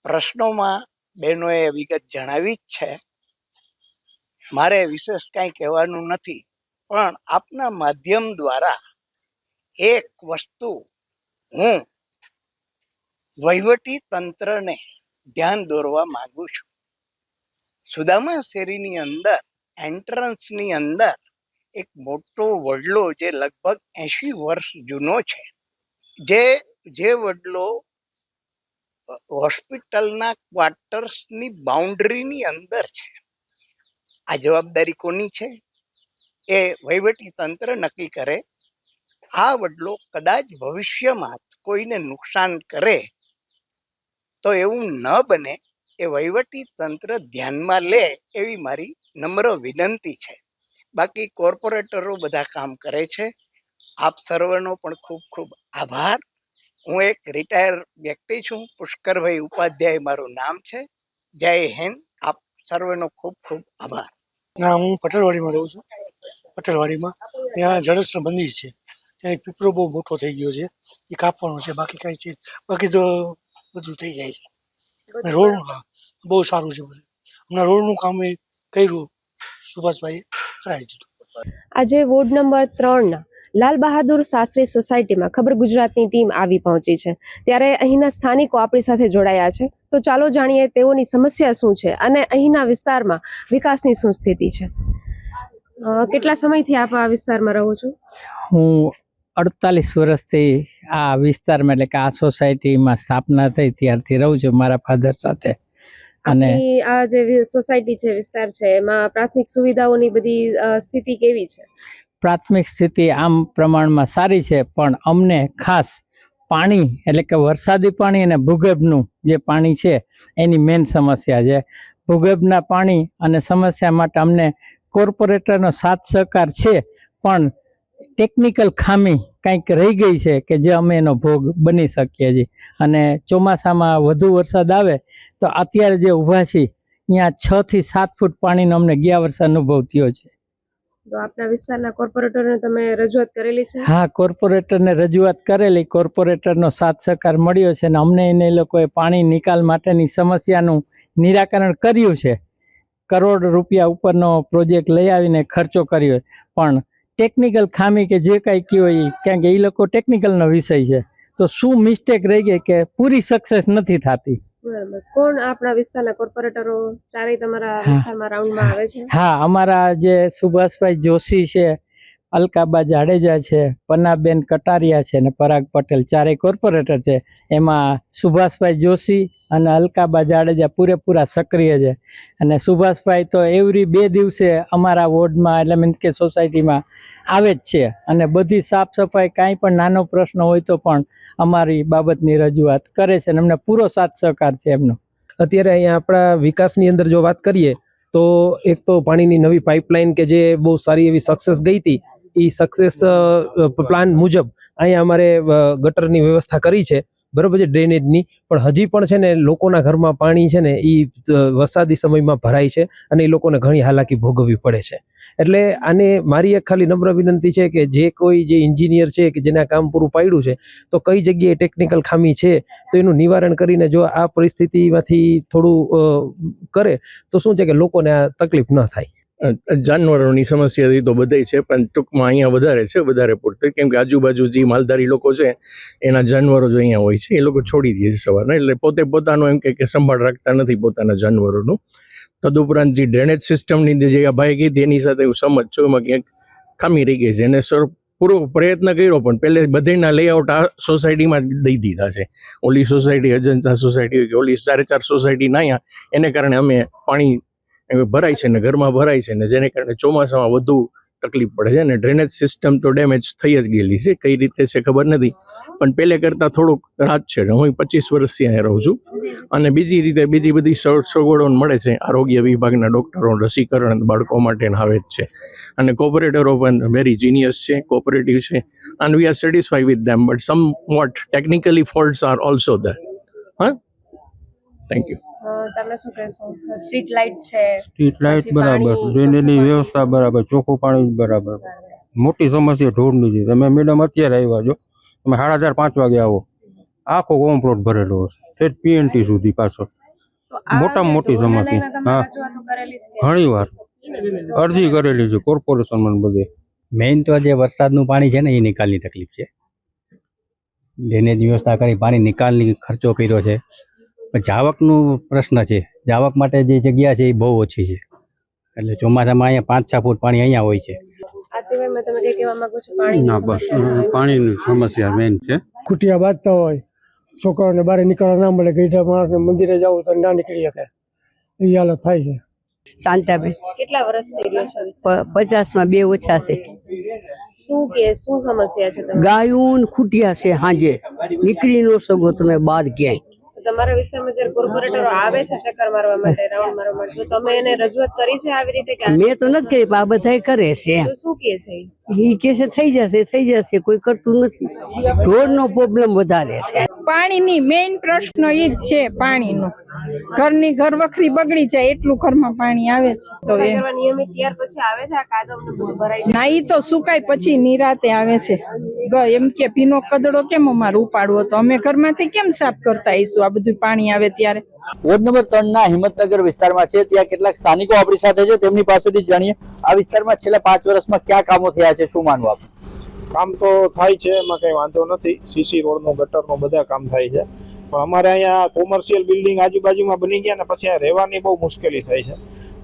પ્રશ્નોમાં બહેનોએ વિગત જણાવી જ છે, મારે વિશેષ કાંઈ કહેવાનું નથી, પણ આપના માધ્યમ દ્વારા એક વસ્તુ હું વહીવટી તંત્રને ધ્યાન દોરવા માંગુ છું. સુદામા શેરીની અંદર એન્ટ્રન્સની અંદર એક મોટો વડલો જે લગભગ 80 વર્ષ જૂનો છે, જે વડલો હોસ્પિટલના ક્વાર્ટર્સની બાઉન્ડ્રીની અંદર છે. આ જવાબદારી કોની છે એ વહીવટી તંત્ર નક્કી કરે. આ વડલો કદાચ ભવિષ્યમાં કોઈને નુકસાન કરે તો એવું ન બને એ વહીવટી તંત્ર ધ્યાનમાં લે એવી મારી નમ્ર વિનંતી છે. બાકી કોર્પોરેટરો બધા કામ કરે છે. આપ સર્વનો પણ ખૂબ ખૂબ આભાર. હું એક રિટાયર વ્યક્તિ છું, પુષ્કરભાઈ ઉપાધ્યાય મારું નામ છે. જય હિન્દ. આપ સર્વનો ખૂબ ખૂબ આભાર. ના, હું પટેલવાડીમાં રહું છું. પટેલવાડીમાં ત્યાં જળસ્ત્ર બંધી છે, ત્યાં પીપળો બહુ મોટો થઈ ગયો છે, એ કાપવાનો છે. બાકી કાંઈ છે, બાકી તો બધું થઈ જાય છે. રોડ બહુ સારું છે બધું. હમણાં રોડનું કામ એ કર્યું, સુભાષભાઈએ કરાવી દીધું. આજે વોર્ડ નંબર 3ના લાલ બહાદુર શાસ્ત્રી સોસાયટીમાં ખબર ગુજરાતની ટીમ આવી પહોંચી છે. ત્યારે અહીંના સ્થાનિકો આપણી સાથે જોડાયા છે, તો ચાલો જાણીએ તેઓની સમસ્યા શું છે અને અહીંના વિસ્તારમાં વિકાસની શું સ્થિતિ છે. કેટલા સમયથી આપ આ વિસ્તારમાં રહો છો? હું 48 વર્ષથી આ વિસ્તારમાં એટલે કે આ સોસાયટીમાં સ્થાપના થઈ ત્યારથી રહું છું મારા ફાધર સાથે. અને આ જે સોસાયટી છે, વિસ્તાર છે, એમાં પ્રાથમિક સુવિધાઓની બધી સ્થિતિ કેવી છે? પ્રાથમિક સ્થિતિ આમ પ્રમાણમાં સારી છે, પણ અમને ખાસ પાણી એટલે કે વરસાદી પાણી અને ભૂગર્ભનું જે પાણી છે એની મેઇન સમસ્યા છે. ભૂગર્ભના પાણી અને સમસ્યા માટે અમને કોર્પોરેટરનો સાથ સહકાર છે, પણ ટેકનિકલ ખામી કંઈક રહી ગઈ છે કે જે અમે એનો ભોગ બની શકીએ છીએ. અને ચોમાસામાં વધુ વરસાદ આવે તો અત્યારે જે ઊભા છીએ ત્યાં 6 થી 7 ફૂટ પાણીનો અમને ગયા વર્ષે અનુભવ થયો છે. તો આપના વિસ્તારના કોર્પોરેટરને તમે રજૂઆત કરેલી છે? હા, કોર્પોરેટરને રજૂઆત કરેલી, કોર્પોરેટરનો સાથ સહકાર મળ્યો છે અને અમને એને લોકોએ પાણી નિકાલ માટેની સમસ્યાનું નિરાકરણ કર્યું છે. કરોડ રૂપિયા ઉપરનો પ્રોજેક્ટ લઈ આવીને ખર્ચો કર્યો, પણ ટેકનિકલ ખામી કે જે કાંઈ કયો એ, કારણ કે એ લોકો ટેકનિકલનો વિષય છે, તો શું મિસ્ટેક રહી ગઈ કે પૂરી સક્સેસ નથી થતી. બરાબર. કોણ આપણા વિસ્તારના કોર્પોરેટરો ચારેય તમારા વિસ્તારમાં રાઉન્ડમાં આવે છે? હા, અમારા જે સુભાષભાઈ જોશી છે, અલકાબા જાડેજા છે, પન્નાબેન કટારિયા છે અને પરાગ પટેલ, ચારેય કોર્પોરેટર છે. એમાં સુભાષભાઈ જોશી અને અલકાબા જાડેજા પૂરેપૂરા સક્રિય છે. અને સુભાષભાઈ તો એવરી 2 દિવસે અમારા વોર્ડમાં એટલે મીન્સ કે સોસાયટીમાં આવે જ છે અને બધી સાફ સફાઈ કાંઈ પણ નાનો પ્રશ્ન હોય તો પણ અમારી બાબતની રજૂઆત કરે છે અને અમને પૂરો સાથ સહકાર છે એમનો. અત્યારે અહીંયા આપણા વિકાસની અંદર જો વાત કરીએ તો એક તો પાણીની નવી પાઇપલાઇન કે જે બહુ સારી એવી સક્સેસ ગઈ હતી, એ સક્સેસ પ્લાન મુજબ અહીંયા અમારે ગટરની વ્યવસ્થા કરી છે, બરોબર છે, ડ્રેનેજની. પણ હજી પણ છે ને લોકોના ઘરમાં પાણી છે ને એ વરસાદી સમયમાં ભરાય છે અને એ લોકોને ઘણી હાલાકી ભોગવવી પડે છે. એટલે આને મારી એક ખાલી નમ્ર વિનંતી છે કે જે કોઈ જે એન્જિનિયર છે કે જેને આ કામ પૂરું પાડ્યું છે, તો કઈ જગ્યાએ ટેકનિકલ ખામી છે તો એનું નિવારણ કરીને જો આ પરિસ્થિતિમાંથી થોડું કરે તો શું છે કે લોકોને આ તકલીફ ન થાય. જાનવરોની સમસ્યા તો બધાય છે, પણ ટૂંકમાં અહીંયા વધારે પૂરતી, કેમ કે આજુબાજુ જે માલધારી લોકો છે એના જાનવરો જો અહીંયા હોય છે એ લોકો છોડી દે છે સવારના, એટલે પોતે પોતાનું એમ કે સંભાળ રાખતા નથી પોતાના જાનવરોનું. તદુપરાંત જે ડ્રેનેજ સિસ્ટમની જે આ ભાઈ કીધી એની સાથે હું સમજ છું, એમાં ક્યાંક ખામી રહી ગઈ છે. અને સર પૂરો પ્રયત્ન કર્યો, પણ પહેલે બધાના લેઆઉટ આ સોસાયટીમાં દઈ દીધા છે. ઓલી સોસાયટી અજંતા સોસાયટી કે ઓલી 4 સોસાયટી ના અહીંયા, એને કારણે અમે પાણી ભરાય છે ને ઘરમાં ભરાય છે ને, જેને કારણે ચોમાસામાં વધુ તકલીફ પડે છે. અને ડ્રેનેજ સિસ્ટમ તો ડેમેજ થઈ જ ગયેલી છે, કઈ રીતે છે ખબર નથી, પણ પહેલે કરતાં થોડુંક રાહત છે. હું 25 વર્ષથી અહીંયા રહું છું, અને બીજી રીતે બીજી બધી સગવડો મળે છે. આરોગ્ય વિભાગના ડૉક્ટરો રસીકરણ બાળકો માટે આવે જ છે, અને કોઓપરેટરો પણ વેરી જીનિયસ છે, કોઓપરેટિવ છે, and we are satisfied with them, but somewhat technically faults are also there. Thank you. તમે શું કહેશો? સ્ટ્રીટ લાઇટ છે, સ્ટ્રીટ લાઇટ બરાબર, ડ્રેનેજની વ્યવસ્થા બરાબર, ચોખ્ખું પાણી બરાબર. મોટી સમસ્યા ઢોરની છે. તમે મેડમ અત્યારે આવ્યા છો, તમે 4:30-5 વાગે આવો, આખો કોમ્પ્લોટ ભરેલો છે PNT સુધી પાછળ. મોટામાં મોટી સમસ્યા. હા, ઘણી વાર અરજી કરેલી છે કોર્પોરેશનમાં બધે. મેઇન તો જે વરસાદનું પાણી છે ને એ નિકાલની તકલીફ છે. ડ્રેનેજ વ્યવસ્થા કરી પાણી નિકાલની ખર્ચો કર્યો છે, પણ જાવકનું પ્રશ્ન છે. જાવક માટે જે જગ્યા છે એ બહુ ઓછી છે, એટલે ચોમાસામાં અહીંયા 5-6 ફૂટ પાણી અહીંયા હોય છે. આ સિવાય તમે કઈ કહેવા માંગો છો? પાણીની સમસ્યા મેઇન છે. ખૂટિયા બાંધતા હોય, છોકરાઓને બહાર નીકળવા ના મળે, ગઈઢા માણસને મંદિરે જવું તો ના નીકળી શકે, એ હાલત થાય છે. શાંતાબેન, કેટલા વર્ષથી રહ્યો છો? 50માં 2 ઓછા છે. શું સમસ્યા છે તમારી? ગાયું ખૂટિયા છે, હાજે નીકળી ન શકો તમે બહાર ક્યાંય. તમારા વિસ્તારમાં જ્યારે કોર્પોરેટરો આવે છે ચક્કર મારવા માટે, રાઉન્ડ મારવા માટે, તો તમે એને રજૂઆત કરી છે આવી રીતે કે? મેં તો નથી કરી, પણ આ બધા કરે છે. તો શું કહે છે? એ કે છે થઈ જશે, કોઈ કરતું નથી. રોડનો પ્રોબ્લેમ વધારે છે. પાણીની મેઇન પ્રશ્ન એ જ છે, પાણીનો. ઘરની ઘરવખરી બગડી જાય એટલું ઘરમાં પાણી આવે છે. તો એ નિયમિત ત્યાર પછી આવે છે આ કાદવ ને બધું ભરાય ના, ઈ તો સુકાય પછી નિરાતે આવે છે. એમ કે ભીનો કદડો કેમ અમારે ઉપાડવો, તો અમે ઘરમાંથી કેમ સાફ કરતા આવીશું આ બધું પાણી આવે ત્યારે. વોર્ડ નંબર 3 ના હિંમતનગર વિસ્તારમાં છે, ત્યાં કેટલાક સ્થાનિકો આપણી સાથે છે, તેમની પાસેથી જાણીએ આ વિસ્તારમાં છેલ્લા 5 વર્ષમાં ક્યાં કામો થયા છે, શું માનવું આપ? કામ તો થાય છે, એમાં કઈ વાંધો નથી. CC રોડનું, ગટરનું બધા કામ થાય છે, પણ અમારે અહીંયા કોમર્શિયલ બિલ્ડિંગ આજુબાજુમાં બની ગયા ને પછી રહેવાની બહુ મુશ્કેલી થાય છે.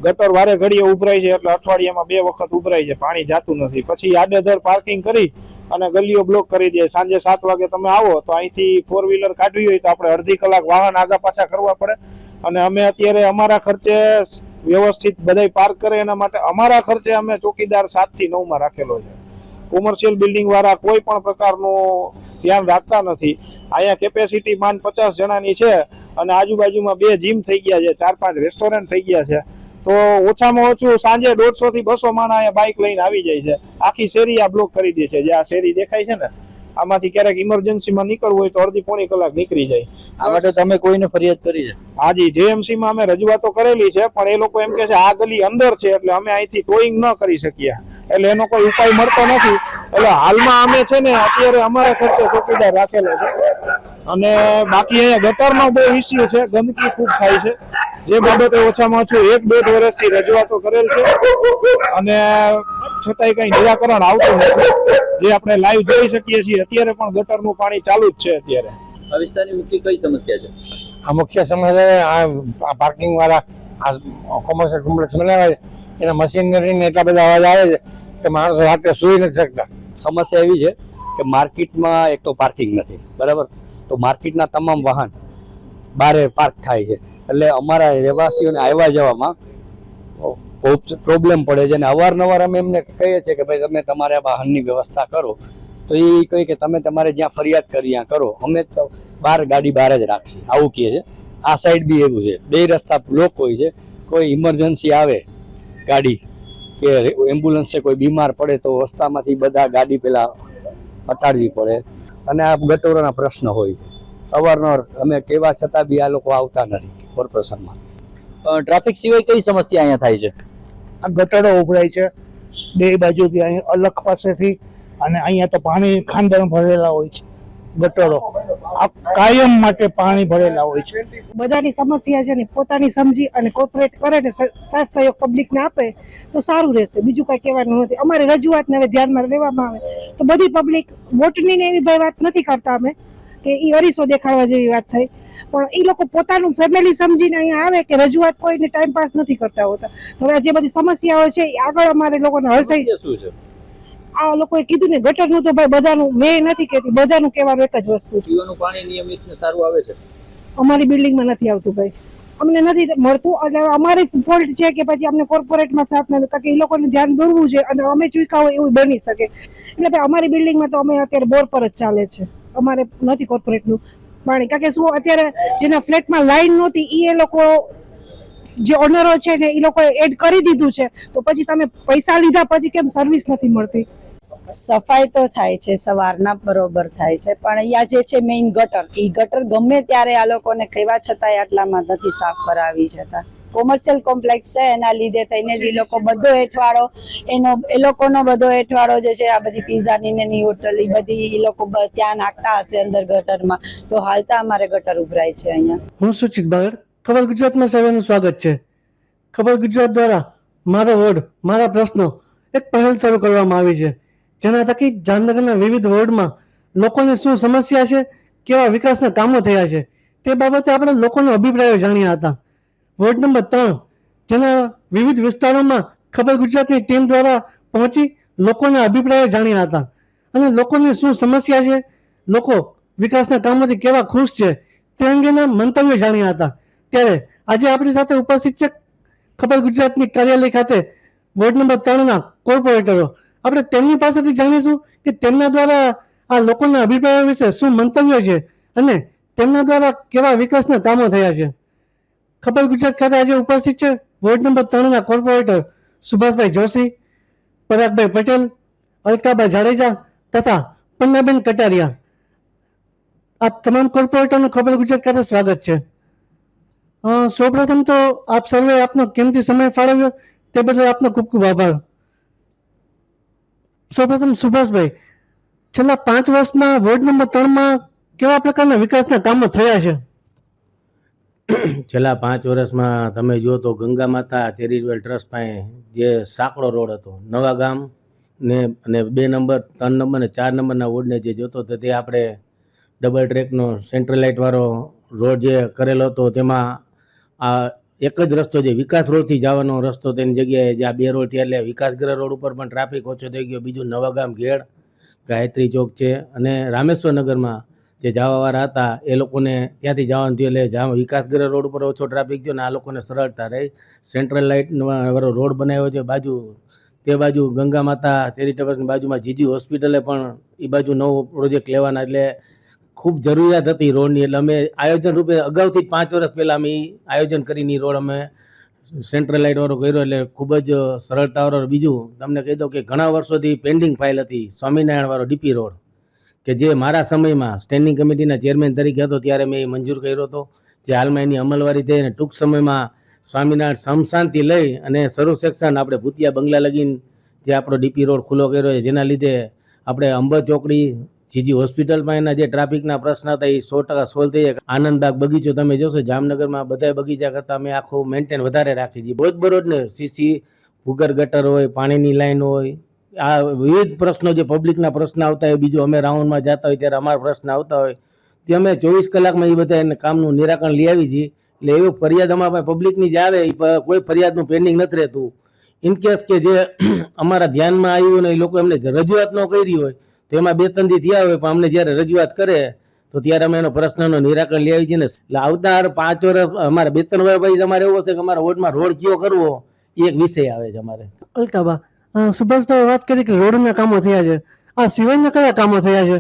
ગટર વારે ઘડીએ ઉભરાય છે, એટલે અઠવાડિયામાં 2 વખત ઉભરાય છે, પાણી જાતું નથી. પછી આડેધડ પાર્કિંગ કરી અને ગલીઓ બ્લોક કરી દે. સાંજે 7 વાગે તમે આવો તો અહીંથી 4 વ્હીલર કાઢવી હોય તો આપણે અડધી કલાક વાહન આગા પાછા કરવા પડે. અને અમે અત્યારે અમારા ખર્ચે વ્યવસ્થિત બધાય પાર્ક કરે એના માટે અમારા ખર્ચે અમે ચોકીદાર 7 થી 9 માં રાખેલો છે. કોમર્શિયલ બિલ્ડિંગ વાળા કોઈ પણ પ્રકારનું ધ્યાન રાખતા નથી. અહીંયા કેપેસિટી માન 50 જણાની છે, અને આજુબાજુમાં 2 જીમ થઈ ગયા છે, 4-5 રેસ્ટોરન્ટ થઈ ગયા છે. તો ઓછામાં ઓછું સાંજે 150 થી 200 માણસ અહીંયા બાઇક લઈને આવી જાય છે. આખી શેરી આ બ્લોક કરી દે છે. જે આ શેરી દેખાય છે ને, આમાંથી ક્યારેક ઇમરજન્સીમાં નીકળવું હોય તો અડધી-પોણી કલાક નીકળી જાય. આ માટે તમે કોઈને ફરિયાદ કરી છે? હાજી, JMC માં અમે રજૂઆતો કરેલી છે, પણ એ લોકો એમ કે છે આ ગલી અંદર છે એટલે અમે અહીંથી ટોઈંગ ન કરી શકીએ, એટલે એનો કોઈ ઉપાય મળતો નથી. એટલે હાલમાં અમે છે ને અત્યારે અમારા ખર્ચે ચોકીદાર રાખેલો છે. અને બાકી અહીંયા ગટરનો બહુ ઇસ્યુ છે, ગંદકી ખૂબ થાય છે, જે બાબતે ઓછામાં ઓછું 1-1.5 વર્ષથી રજૂઆતો કરેલ છે, અને છતાંય કઈ નિરાકરણ આવતું નથી. જે આપણે લાઈવ જોઈ શકીએ છીએ, અત્યારે પણ ગટરનું પાણી ચાલુ જ છે. અત્યારે આ વિસ્તારની મુખ્ય કઈ સમસ્યા છે? આ મુખ્ય સમસ્યા આ પાર્કિંગ વાળા આ કોમર્શિયલ કોમ્પ્લેક્સ બનાવે એના મશીનરીને એટલા બધા અવાજ આવે છે કે માણસો રાત્રે સૂઈ નથી શકતા. સમસ્યા એવી છે કે માર્કેટમાં એક તો પાર્કિંગ નથી, બરાબર, તો માર્કેટના તમામ વાહન બારે પાર્ક થાય છે, એટલે અમારા રહેવાસીઓને આવવા જવામાં બહુ પ્રોબ્લેમ પડે છે. અને અવારનવાર અમે એમને કહીએ છીએ કે ભાઈ તમે તમારે આ વાહનની વ્યવસ્થા કરો, તો એ કહે કે તમે તમારે જ્યાં ફરિયાદ કરી ત્યાં કરો, અમે તો ગાડી બહાર જ રાખશી, આવું કહે છે. આ સાઈડ બી એવું છે, 2 રસ્તા બ્લોક હોય છે. કોઈ ઇમરજન્સી આવે ગાડી કે એમ્બ્યુલન્સ છે, કોઈ બીમાર પડે તો રસ્તામાંથી બધા ગાડી પેલા હટાડવી પડે. અને આ ગટરોના પ્રશ્ન હોય છે અવારનવાર, અમે કહેવા છતાં બી આ લોકો આવતા નથી કોર્પોરેશનમાં. ટ્રાફિક સિવાય કઈ સમસ્યા અહીંયા થાય છે? આ ગટરો ઉભરાય છે 2 બાજુથી, અહીં અલગ પાસેથી, અને અહીંયા તો પાણી ખાંડણ ભરેલા હોય છે, ગટરો આ કાયમ માટે પાણી ભરેલા હોય છે. બધાની સમસ્યા છે ને પોતાની સમજી અને કોર્પોરેટ કરે ને સાથ સહયોગ પબ્લિકને આપે તો સારું રહેશે. બીજું કઈ કહેવાનું નથી. અમારી રજૂઆતને હવે ધ્યાનમાં લેવામાં આવે તો બધી પબ્લિક વોટની ને એવી ભાઈ વાત નથી કરતા અમે કે એ અરીસો દેખાડવા જેવી વાત થઈ, પણ એ લોકો પોતાનું ફેમિલી સમજીને અહીંયા આવે કે રજૂઆત કોઈને ટાઈમ પાસ નથી કરતા હોતા. હવે જે બધી સમસ્યાઓ છે એ આગળ અમારે લોકોને હલ થઈ. આ લોકોએ કીધું ને ગટરનું તો ભાઈ બધાનું, મેં નથી કહેતી, બધાનું કહેવાનું એક જ વસ્તુ છે. પીવાનું પાણી નિયમિત ને સારું આવે છે? અમારી બિલ્ડિંગમાં નથી આવતું ભાઈ, અમને નથી મળતું. એટલે અમારી ફોલ્ટ છે કે પછી અમને કોર્પોરેટમાં સાથ નથી, કારણ કે એ લોકોને ધ્યાન દોરવું છે અને અમે ચૂક્યા હોય એવું બની શકે. એટલે ભાઈ અમારી બિલ્ડિંગમાં તો અમે અત્યારે બોર પર જ ચાલે છે, અમારે નથી કોર્પોરેટનું પાણી. કારણ કે શું અત્યારે જેના ફ્લેટમાં લાઈન નહોતી એ લોકો જે ઓનરો છે ને એ લોકોએ એડ કરી દીધું છે, તો પછી તમે પૈસા લીધા પછી કેમ સર્વિસ નથી મળતી? સફાઈ તો થાય છે સવારના બરોબર થાય છે, પણ અહીંયા જે છે મેઇન ગટર, એ ગટર ગમે ત્યારે આ લોકોને કહેવા છતાંય આટલામાં નથી સાફ કરાવી જતા. કોમર્શિયલ કોમ્પ્લેક્સ છે એના લીધે થઈને જ એ લોકો બધો હેઠવાડો એ લોકોનો બધો હેઠવાડો જે છે આ બધી પીઝાની ને ની હોટલ એ બધી એ લોકો ત્યાં નાખતા હશે અંદર ગટરમાં, તો હાલતા અમારે ગટર ઉભરાય છે અહીંયા. હું સુચિત બાગડ, ખબર ગુજરાતમાં સર્વેનું સ્વાગત છે. ખબર ગુજરાત દ્વારા મારો વોર્ડ મારા પ્રશ્નો એક પહેલ શરૂ કરવામાં આવી છે, જેના થકી જામનગરના વિવિધ વોર્ડમાં લોકોને શું સમસ્યા છે, કેવા વિકાસના કામો થયા છે તે બાબતે આપણે લોકોનો અભિપ્રાયો જાણ્યા હતા. વોર્ડ નંબર 3 જેના વિવિધ વિસ્તારોમાં ખબર ગુજરાતની ટીમ દ્વારા પહોંચી લોકોના અભિપ્રાયો જાણ્યા હતા અને લોકોની શું સમસ્યા છે, લોકો વિકાસના કામોથી કેવા ખુશ છે તે અંગેના મંતવ્યો જાણ્યા હતા. ત્યારે આજે આપણી સાથે ઉપસ્થિત છે ખબર ગુજરાતની કાર્યાલય ખાતે વોર્ડ નંબર 3ના કોર્પોરેટરો. આપણે તેમની પાસેથી જાણીશું કે તેમના દ્વારા આ લોકોના અભિપ્રાયો વિશે શું મંતવ્યો છે અને તેમના દ્વારા કેવા વિકાસના કામો થયા છે. ખબર ગુજરાત ખાતે આજે ઉપસ્થિત છે ward number 3ના corporator Subhashbhai Joshi, પરાગભાઈ Patel, અલકાબા Jadeja તથા પન્નાબેન કટારિયા. આપ તમામ કોર્પોરેટરનું ખબર ગુજરાત ખાતે સ્વાગત છે. સૌપ્રથમ તો આપ સર્વે આપનો કિંમતી સમય ફાળવ્યો તે બદલ આપનો ખૂબ ખૂબ આભાર. સૌપ્રથમ સુભાષભાઈ, છેલ્લા 5 વર્ષમાં વોર્ડ નંબર 3માં કેવા પ્રકારના વિકાસના કામો થયા છે? છેલ્લા 5 વર્ષમાં તમે જુઓ તો ગંગા માતા ચેરિટેબલ ટ્રસ્ટ પાસે જે સાંકડો રોડ હતો, નવા ગામ ને અને 2 નંબર 3 નંબર ને 4 નંબરના વોર્ડને જે જોતો હતો તે આપણે ડબલ ટ્રેકનો સેન્ટ્રલ લાઇટવાળો રોડ જે કરેલો હતો, તેમાં આ એક જ રસ્તો જે વિકાસ રોડથી જવાનો રસ્તો તેની જગ્યાએ જે આ 2 રોડ થયા, એટલે વિકાસગ્રહ રોડ ઉપર પણ ટ્રાફિક ઓછો થઈ ગયો. બીજું નવા ગામ ઘેડ ગાયત્રી ચોક છે અને રામેશ્વર નગરમાં જે જવાવાળા હતા એ લોકોને ત્યાંથી જવાનું થયું, એટલે વિકાસગ્રહ રોડ ઉપર ઓછો ટ્રાફિક થયો ને આ લોકોને સરળતા રહી. સેન્ટ્રલ લાઇટવાળો રોડ બનાવ્યો છે બાજુ, તે બાજુ ગંગા માતા ચેરિટેબલની બાજુમાં જીજી હોસ્પિટલે પણ એ બાજુ નવો પ્રોજેક્ટ લેવાના, એટલે ખૂબ જરૂરિયાત હતી રોડની. એટલે અમે આયોજન રૂપે અગાઉથી 5 વર્ષ પહેલાં અમે આયોજન કરીને રોડ અમે સેન્ટ્રલ લાઇટવાળો કર્યો, એટલે ખૂબ જ સરળતાવાળો. બીજું તમને કહી દઉં કે ઘણા વર્ષોથી પેન્ડિંગ ફાઇલ હતી સ્વામિનારાયણવાળો ડીપી રોડ, કે જે મારા સમયમાં સ્ટેન્ડિંગ કમિટીના ચેરમેન તરીકે હતો ત્યારે મેં એ મંજૂર કર્યો હતો, જે હાલમાં એની અમલવારી થઈ અને ટૂંક સમયમાં સ્વામિનારાયણ સમશાંતિ લઈ અને સર્વ સેક્શન આપણે ભૂતિયા બંગલા લગીને જે આપણો ડીપી રોડ ખુલ્લો કર્યો છે, જેના લીધે આપણે અંબર ચોકડી જીજી હોસ્પિટલ પણ એના જે ટ્રાફિકના પ્રશ્ન હતા એ 100% સોલ્વ થઈ જાય. આનંદબાગ બગીચો તમે જોશો જામનગરમાં બધા બગીચા કરતાં અમે આખું મેન્ટેન વધારે રાખી છીએ. રોજબરોજને સીસી ભૂગર ગટર હોય, પાણીની લાઈન હોય, આ વિવિધ પ્રશ્નો જે પબ્લિકના પ્રશ્ન આવતા હોય, બીજું અમે રાઉન્ડમાં જતા હોય ત્યારે અમારા પ્રશ્ન આવતા હોય તે અમે 24 કલાકમાં એ બધા એને કામનું નિરાકરણ લઈ આવી છીએ. એટલે એવી ફરિયાદ અમારા પબ્લિકની જે આવે એ કોઈ ફરિયાદનું પેન્ડિંગ નથી રહેતું. ઇનકેસ કે જે અમારા ધ્યાનમાં આવ્યું ને એ લોકો એમને રજૂઆત ન કરી હોય તો એમાં 2-3 દી થયા હોય, પણ અમને જ્યારે રજૂઆત કરે તો ત્યારે અમે એનો પ્રશ્નનું નિરાકરણ લઈ આવી છીએ ને. એટલે આવતા 5 વર્ષ અમારે 2-3 વર્ષ પછી અમારે એવું હશે કે અમારા વોર્ડમાં રોડ કયો કરવો એ એક વિષય આવે છે અમારે. અલકાબા, સુભાષભાઈ વાત કરી કે રોડના કામો થયા છે, આ સિવાયના કયા કામો થયા છે?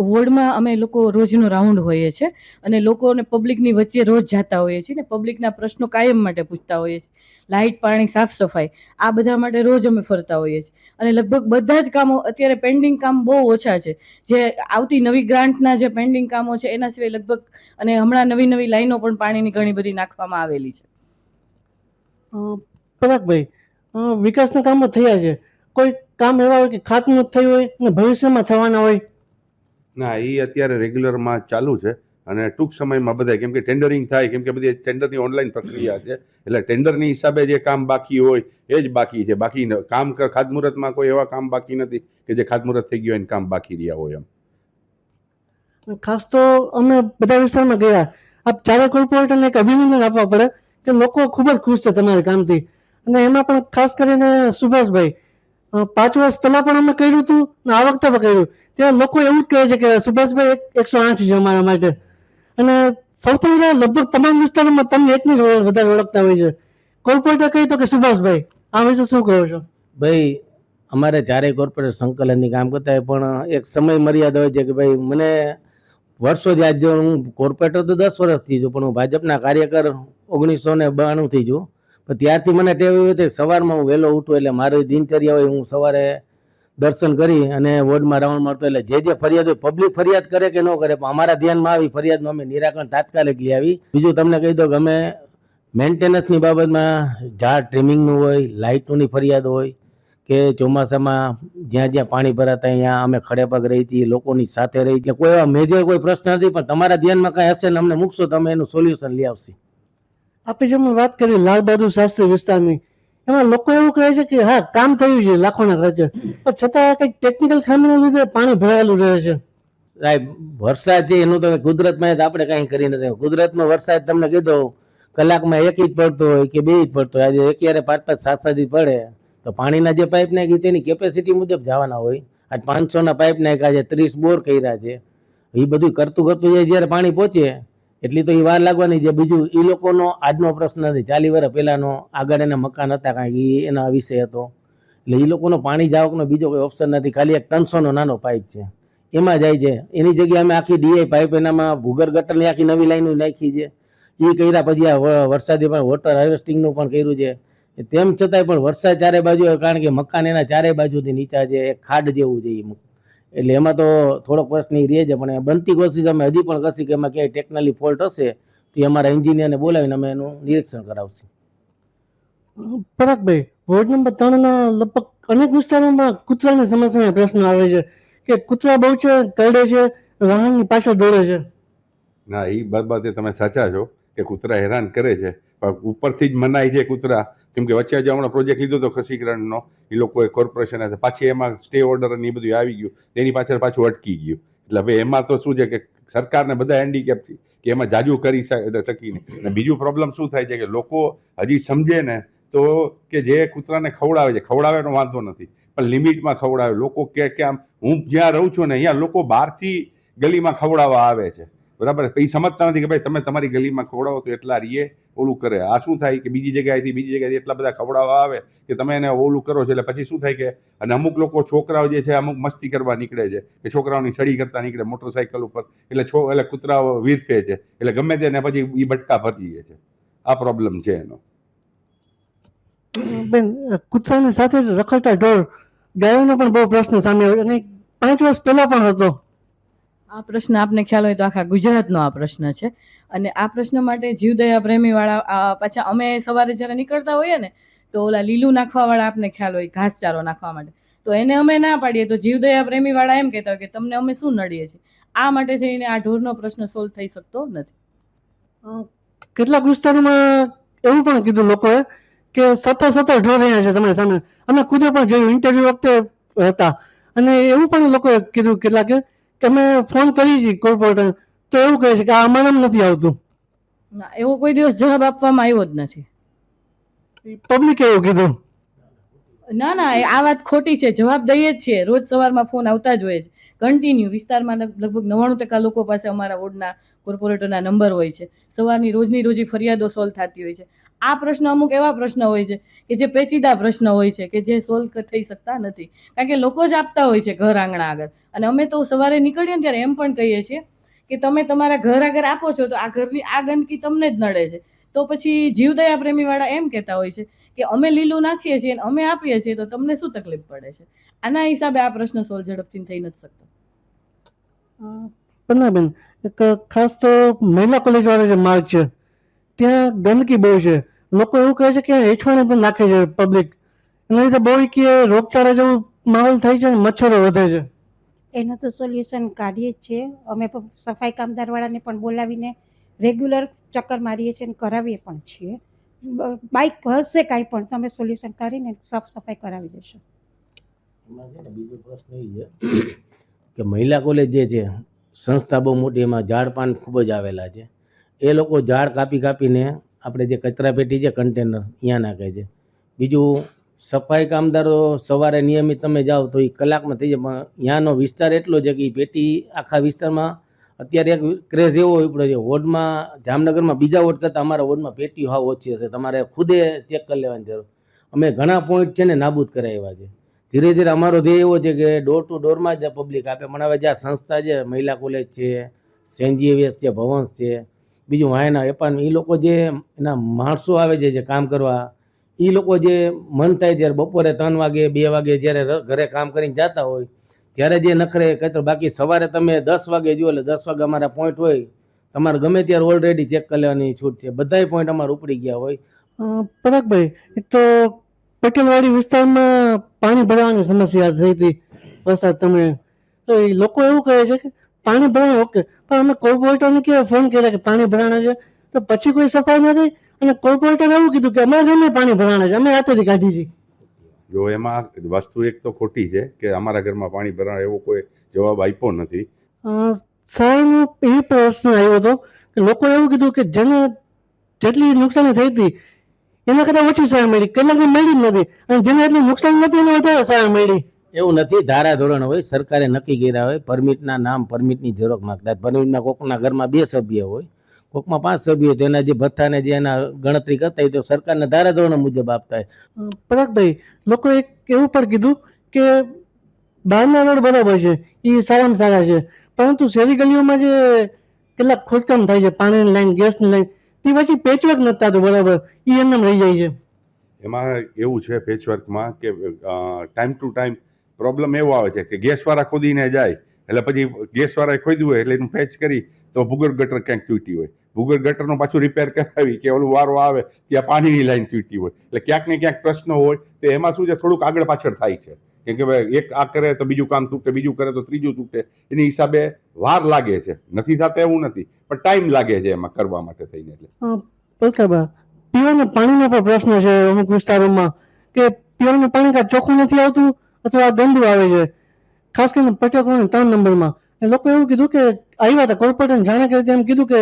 વોર્ડમાં અમે લોકો રોજનો રાઉન્ડ હોઈએ છીએ અને લોકોને પબ્લિકની વચ્ચે રોજ જતા હોઈએ છીએ ને પબ્લિકના પ્રશ્નો કાયમ માટે પૂછતા હોઈએ છીએ. લાઇટ, પાણી, સાફ સફાઈ આ બધા માટે રોજ અમે ફરતા હોઈએ છીએ અને લગભગ બધા જ કામો અત્યારે પેન્ડિંગ કામ બહુ ઓછા છે. જે આવતી નવી ગ્રાન્ટના જે પેન્ડિંગ કામો છે એના સિવાય લગભગ, અને હમણાં નવી લાઈનો પણ પાણીની ઘણી બધી નાખવામાં આવેલી છે. પરાગભાઈ, વિકાસના કામો થયા છે, કોઈ કામ એવા હોય કે ખાતમુહૂર્ત થયું હોય અને ભવિષ્યમાં થવાના હોય? ના, એ અત્યારે રેગ્યુલરમાં ચાલુ છે અને ટૂંક સમયમાં બધા કેમ કે ટેન્ડરિંગ થાય, કેમ કે બધી ટેન્ડરની ઓનલાઈન પ્રક્રિયા છે, એટલે ટેન્ડરની હિસાબે જે કામ બાકી હોય એ જ બાકી છે. બાકી કામ ખાતમુહૂર્તમાં કોઈ એવા કામ બાકી નથી કે જે ખાતમુહૂર્ત થઈ ગયું હોય કામ બાકી રહ્યા હોય એમ. ખાસ તો અમે બધા વિસ્તારમાં ગયા, આપ ચારે કોર્પોરેટરને એક અભિનંદન આપવા પડે કે લોકો ખૂબ જ ખુશ છે તમારા કામથી. અને એમાં પણ ખાસ કરીને સુભાષભાઈ, 5 વર્ષ પહેલા પણ અમે કર્યું હતું ને આ વખતે પણ કર્યું, ત્યાં લોકો એવું જ કહે છે કે સુભાષભાઈ 108 છે અમારા માટે. અને સૌથી વધારે લગભગ તમામ વિસ્તારોમાં તમને એકની વધારે ઓળખતા હોય છે. કોર્પોરેટર કહી તો કે સુભાષભાઈ, આ વિશે શું કહો છો? ભાઈ અમારે ચારેય કોર્પોરેટ સંકલનની કામ કરતા હોય, પણ એક સમય મર્યાદા હોય છે કે ભાઈ મને વર્ષોથી, આજ હું કોર્પોરેટર તો 10 વર્ષથી છું, પણ હું ભાજપના કાર્યકર 1992 થી છું. પણ ત્યારથી મને ટેવ એવી હતી સવારમાં હું વહેલો ઉઠું એટલે મારી દિનચર્યા હોય, હું સવારે દર્શન કરી અને વોર્ડમાં રાઉન્ડ મારતો, એટલે જે ફરિયાદ હોય પબ્લિક ફરિયાદ કરે કે ન કરે, પણ અમારા ધ્યાનમાં આવી ફરિયાદનું અમે નિરાકરણ તાત્કાલિક લઈ આવી. બીજું તમને કહી દો કે અમે મેન્ટેનન્સની બાબતમાં ઝાડ ટ્રીમિંગનું હોય, લાઇટોની ફરિયાદ હોય કે ચોમાસામાં જ્યાં જ્યાં પાણી ભરાતા અહીંયા અમે ખડે પગ રહી હતી, લોકોની સાથે રહી, એટલે કોઈ એવા મેજર કોઈ પ્રશ્ન નથી, પણ તમારા ધ્યાનમાં કાંઈ હશે ને અમને મૂકશો તો અમે એનું સોલ્યુશન લઈ આવશે. આપણે જેમ વાત કરી લાલ બહાદુર શાસ્ત્રી વિસ્તારની, એમાં લોકો એવું કહે છે કે હા કામ થયું છે લાખોના ખર્ચે, પણ છતાં કંઈક ટેકનિકલ ખામીના લીધે પાણી ભરાયેલું રહે છે. સાહેબ વરસાદ છે એનું તો કુદરતમાં આપણે કાંઈ કરી નથી. કુદરતનો વરસાદ તમને કીધો કલાકમાં 1 ઇંચ પડતો હોય કે 2 ઇંચ પડતો હોય, આજે એક યારે 5-5, 7-7 ઇંચ પડે તો પાણીના જે પાઇપ નાખી તેની કેપેસિટી મુજબ જવાના હોય. આજ 500ના પાઇપ નાખ્યા છે, 30 બોર કર્યા છે, એ બધું કરતું જ્યારે પાણી પહોંચે એટલી તો એ વાર લાગવાની છે. બીજું એ લોકોનો આજનો પ્રશ્ન નથી, 40 વર્ષ પહેલાનો આગળ એના મકાન હતા કાંઈક એના વિષય હતો, એટલે એ લોકોનો પાણી જાવકનો બીજો કોઈ ઓપ્શન નથી, ખાલી એક 300નો નાનો પાઇપ છે એમાં જાય છે. એની જગ્યાએ અમે આખી ડીઆઈ પાઇપ એનામાં ભૂગર્ભ ગટરની આખી નવી લાઈનો નાખી છે, એ કર્યા. પછી આ વરસાદી પણ વોટર હાર્વેસ્ટિંગનું પણ કર્યું છે. તેમ છતાંય પણ વરસાદ ચારે બાજુ, કારણ કે મકાન એના ચારે બાજુથી નીચા છે, એક ખાડ જેવું છે, એટલે એમાં તો થોડોક પ્રશ્ન રહે છે. પણ બનતી કોશિશ અમે હજી પણ કરશી કે એમાં ક્યાંય ટેકનિકલી ફોલ્ટ હશે તો એ અમારા એન્જિનિયરને બોલાવીને અમે એનું નિરીક્ષણ કરાવશું. પરાગભાઈ, વોર્ડ નંબર 3ના લગભગ અનેક વિસ્તારોમાં કૂતરાની સમસ્યાના પ્રશ્નો આવે છે કે કૂતરા બહુ છે, કરડે છે, વાહનની પાછળ દોડે છે. ના, એ બાબતે તમે સાચા છો કે કૂતરા હેરાન કરે છે, પણ ઉપરથી જ મનાય છે કૂતરા. કેમ કે વચ્ચે જે હમણાં પ્રોજેક્ટ લીધો હતો ખસીકરણનો, એ લોકોએ કોર્પોરેશન પાછી એમાં સ્ટે ઓર્ડર અને એ બધું આવી ગયું, તેની પાછળ પાછું અટકી ગયું. એટલે હવે એમાં તો શું છે કે સરકારને બધા હેન્ડીકેપ છે કે એમાં જાજુ કરી શકી નહીં. અને બીજું પ્રોબ્લેમ શું થાય છે કે લોકો હજી સમજે ને તો કે જે કૂતરાને ખવડાવે એનો વાંધો નથી, પણ લિમિટમાં ખવડાવે. લોકો કે આમ હું જ્યાં રહું છું ને અહીંયા લોકો બહારથી ગલીમાં ખવડાવવા આવે છે, બરાબર, એ સમજતા નથી કે ભાઈ તમે તમારી ગલીમાં ખવડાવો તો એટલા રીએ ઓલું કરે. આ શું થાય કે બીજી જગ્યાએથી એટલા બધા ખવડાવવા આવે કે તમે એને ઓલું કરો છો, એટલે પછી શું થાય કે અને અમુક લોકો છોકરાઓ જે છે અમુક મસ્તી કરવા નીકળે છે કે છોકરાઓની સડી કરતા નીકળે મોટરસાઇકલ ઉપર, એટલે કૂતરાઓ વીરફે છે, એટલે ગમે તેને પછી એ બટકા ભરી લે છે. આ પ્રોબ્લેમ છે એનો. બેન, કૂતરાની સાથે જ રખડતા ઢોર, ગાયોનો પણ બહુ પ્રશ્ન સામે આવ્યો અને 5 વર્ષ પહેલા પણ હતો. આ પ્રશ્ન આપને ખ્યાલ હોય તો આખા ગુજરાતનો આ પ્રશ્ન છે. અને આ પ્રશ્ન માટે જીવદયા પ્રેમીવાળા પાછા અમે સવારે જ્યારે નીકળતા હોઈએ ને તો ઓલા લીલું નાખવાવાળા આપને ખ્યાલ હોય ઘાસચારો નાખવા માટે, તો એને અમે ના પાડીએ તો જીવદયા પ્રેમીવાળા એમ કહેતા હોય કે તમને અમે શું નડીએ છીએ. આ માટે થઈને આ ઢોરનો પ્રશ્ન સોલ્વ થઈ શકતો નથી. કેટલાક વિસ્તારોમાં એવું પણ કીધું લોકોએ કે 17 ઢોર રહ્યા છે તમારી સામે. અમે ખુદે પણ જોયું, ઇન્ટરવ્યુ વખતે હતા, અને એવું પણ લોકોએ કીધું કેટલાકે કે અમે ફોન કરી છીએ કોર્પોરેટર તો એવું કહે છે કે આ અમારામાં નથી આવતું. ના, એવો કોઈ દિવસ જવાબ આપવામાં આવ્યો જ નથી. પબ્લિકે એવું કીધું. ના, આ વાત ખોટી છે. જવાબ દઈએ જ છીએ, રોજ સવારમાં ફોન આવતા જ હોય છે કન્ટિન્યુ. વિસ્તારમાં લગભગ 99% લોકો પાસે અમારા વોર્ડના કોર્પોરેટરના નંબર હોય છે. સવારની રોજની ફરિયાદો સોલ્વ થતી હોય છે. આ પ્રશ્ન અમુક એવા પ્રશ્ન હોય છે કે જે પેચીદા પ્રશ્ન હોય છે કે જે સોલ્વ થઈ શકતા નથી, કારણ કે લોકો જ આપતા હોય છે ઘર આંગણા આગળ. અને અમે તો સવારે નીકળીએ ને ત્યારે એમ પણ કહીએ છીએ કે તમે તમારા ઘર આગળ આપો છો તો આ ઘરની આ ગંદકી તમને જ નડે છે. તો પછી જીવદયા પ્રેમીવાળા એમ કહેતા હોય છે કે અમે લીલું નાખીએ છીએ અને અમે આપીએ છીએ તો તમને શું તકલીફ પડે છે. આના હિસાબે આ પ્રશ્ન સોલ્વ ઝડપથી થઈ નથી શકતો. પન્નાબેન, એક ખાસ તો મહિલા કોલેજ વાળો જે માર્ગ છે ત્યાં ગંદકી બહુ છે. લોકો એવું કહે છે કે હેઠવાને પણ નાખે છે પબ્લિક, એના લીધે બહુ કે રોગચાળા જેવું માહોલ થાય છે અને મચ્છરો વધે છે. એનું તો સોલ્યુશન કાઢીએ જ છીએ. અમે પણ સફાઈ કામદારવાળાને પણ બોલાવીને રેગ્યુલર ચક્કર મારીએ છીએ અને કરાવીએ પણ છીએ. બાઇક હશે કાંઈ પણ તો અમે સોલ્યુશન કરીને સાફ સફાઈ કરાવી દઈશું. એમાં છે ને બીજો પ્રશ્ન એ છે કે મહિલા કોલેજ જે છે સંસ્થા બહુ મોટી, એમાં ઝાડ પાન ખૂબ જ આવેલા છે. એ લોકો ઝાડ કાપીને આપણે જે કચરા પેટી છે કન્ટેનર ત્યાં નાખે છે. બીજું સફાઈ કામદારો સવારે નિયમિત તમે જાઓ તો એ કલાકમાં થઈ જાય, પણ ત્યાંનો વિસ્તાર એટલો છે કે એ પેટી આખા વિસ્તારમાં અત્યારે એક ક્રેઝ એવો ઉપડ્યો છે. વોર્ડમાં જામનગરમાં બીજા વોર્ડ કરતાં અમારા વોર્ડમાં પેટીઓ હાવ ઓછી હશે, તમારે ખુદે ચેક કરી લેવાની જરૂર. અમે ઘણા પોઈન્ટ છે ને નાબૂદ કરાવ્યા છે. ધીરે ધીરે અમારો ધ્યેય એવો છે કે ડોર ટુ ડોરમાં જ પબ્લિક આપે. પણ હવે જ્યાં સંસ્થા છે, મહિલા કોલેજ છે, સેન્ટ ઝેવિયર્સ છે, ભવન્સ છે, બીજું વાયના એપાર્ટમેન્ટ, એ લોકો જે એના માણસો આવે છે જે કામ કરવા, એ લોકો જે મન થાય ત્યારે બપોરે 3 વાગે 2 વાગે જ્યારે ઘરે કામ કરીને જતા હોય ત્યારે જે નખરે કહેતો. બાકી સવારે તમે 10 વાગે જુઓ એટલે 10 વાગે અમારા પોઈન્ટ હોય, તમારે ગમે ત્યારે ઓલરેડી ચેક કરી લેવાની છૂટ છે. બધાય પોઈન્ટ અમારે ઉપડી ગયા હોય. પરાગભાઈ, એક તો પટેલવાડી વિસ્તારમાં પાણી ભરાવાની સમસ્યા થઈ હતી વરસાદ તમે, તો એ લોકો એવું કહે છે કે પાણી ભરાય ઓકે, પણ અમે કોર્પોરેટરને કેવા ફોન કર્યા કે પાણી ભરાણા છે, તો પછી કોઈ સફાઈ ન થઈ અને કોર્પોરેટરે એવું કીધું કે અમારા ઘરમાં પાણી ભરાણા છે, અમે હાથેથી કાઢી છે. જો એમાં વસ્તુ એક તો ખોટી છે કે અમારા ઘરમાં પાણી ભરાય એવો કોઈ જવાબ આપ્યો નથી. સાહેબનો એ પ્રશ્ન આવ્યો હતો કે લોકોએ એવું કીધું કે જેને જેટલી નુકસાની થઈ હતી એના કરતાં ઓછી સહાય મળી, કેટલાકને મળી જ નથી, અને જેને એટલી નુકસાન નથી એને વધારે સહાય મળી. એવું નથી, ધારાધોરણ હોય, સરકારે નક્કી કર્યા હોય. પરમિટના નામ, પરમિટની ઝેરોક્ષ માંગતા. પરમિટના કોકના ઘરમાં 2 સભ્ય હોય, કોકમાં 5 સભ્યો, તો એના જે ભથ્થાને જે એના ગણતરી કરતા હોય તો સરકારના ધારાધોરણ મુજબ આપતા હોય. પરાગભાઈ, લોકો એક એવું પણ કીધું કે બહારના રોડ બરાબર છે, એ સારામાં સારા છે, પરંતુ શહેરી ગલીઓમાં જે કેટલાક ખોદકામ થાય છે, પાણીની લાઈન, ગેસની લાઈન, તે પછી પેચવર્ક નથી થતું બરાબર, એ એમને રહી જાય છે. એમાં એવું છે પેચવર્કમાં કે ટાઈમ ટુ ટાઈમ પ્રોબ્લેમ એવો આવે છે કે ગેસવાળા ખોદીને જાય એટલે પછી ગેસવાળાએ ખોદ્યું હોય એટલે એનું પેચ કરી તો ભૂગર્ભ ગટર ક્યાંક તૂટી હોય, ભૂગર્ભ ગટરનું પાછું રિપેર કરાવી કે ઓલું વારો આવે ત્યાં પાણીની લાઈન તૂટી હોય, એટલે ક્યાંક ને ક્યાંક પ્રશ્નો હોય. તો એમાં શું છે, થોડુંક આગળ પાછળ થાય છે. કેમ કે ભાઈ એક આ કરે તો બીજું કામ તૂટે, બીજું કરે તો ત્રીજું તૂટે, એની હિસાબે વાર લાગે છે. નથી થતા એવું નથી, પણ ટાઈમ લાગે છે એમાં કરવા માટે થઈને. એટલે પીવાના પાણીનો પણ પ્રશ્ન છે અમુક વિસ્તારોમાં કે પીવાનું પાણી કાં ચોખ્ખું નથી આવતું અથવા ગંદુ આવે છે, ખાસ કરીને પટેલ કોલોની 3 નંબરમાં. એ લોકો એવું કીધું કે આવ્યા હતા કોર્પોરેટર જાણે કે એમ કીધું કે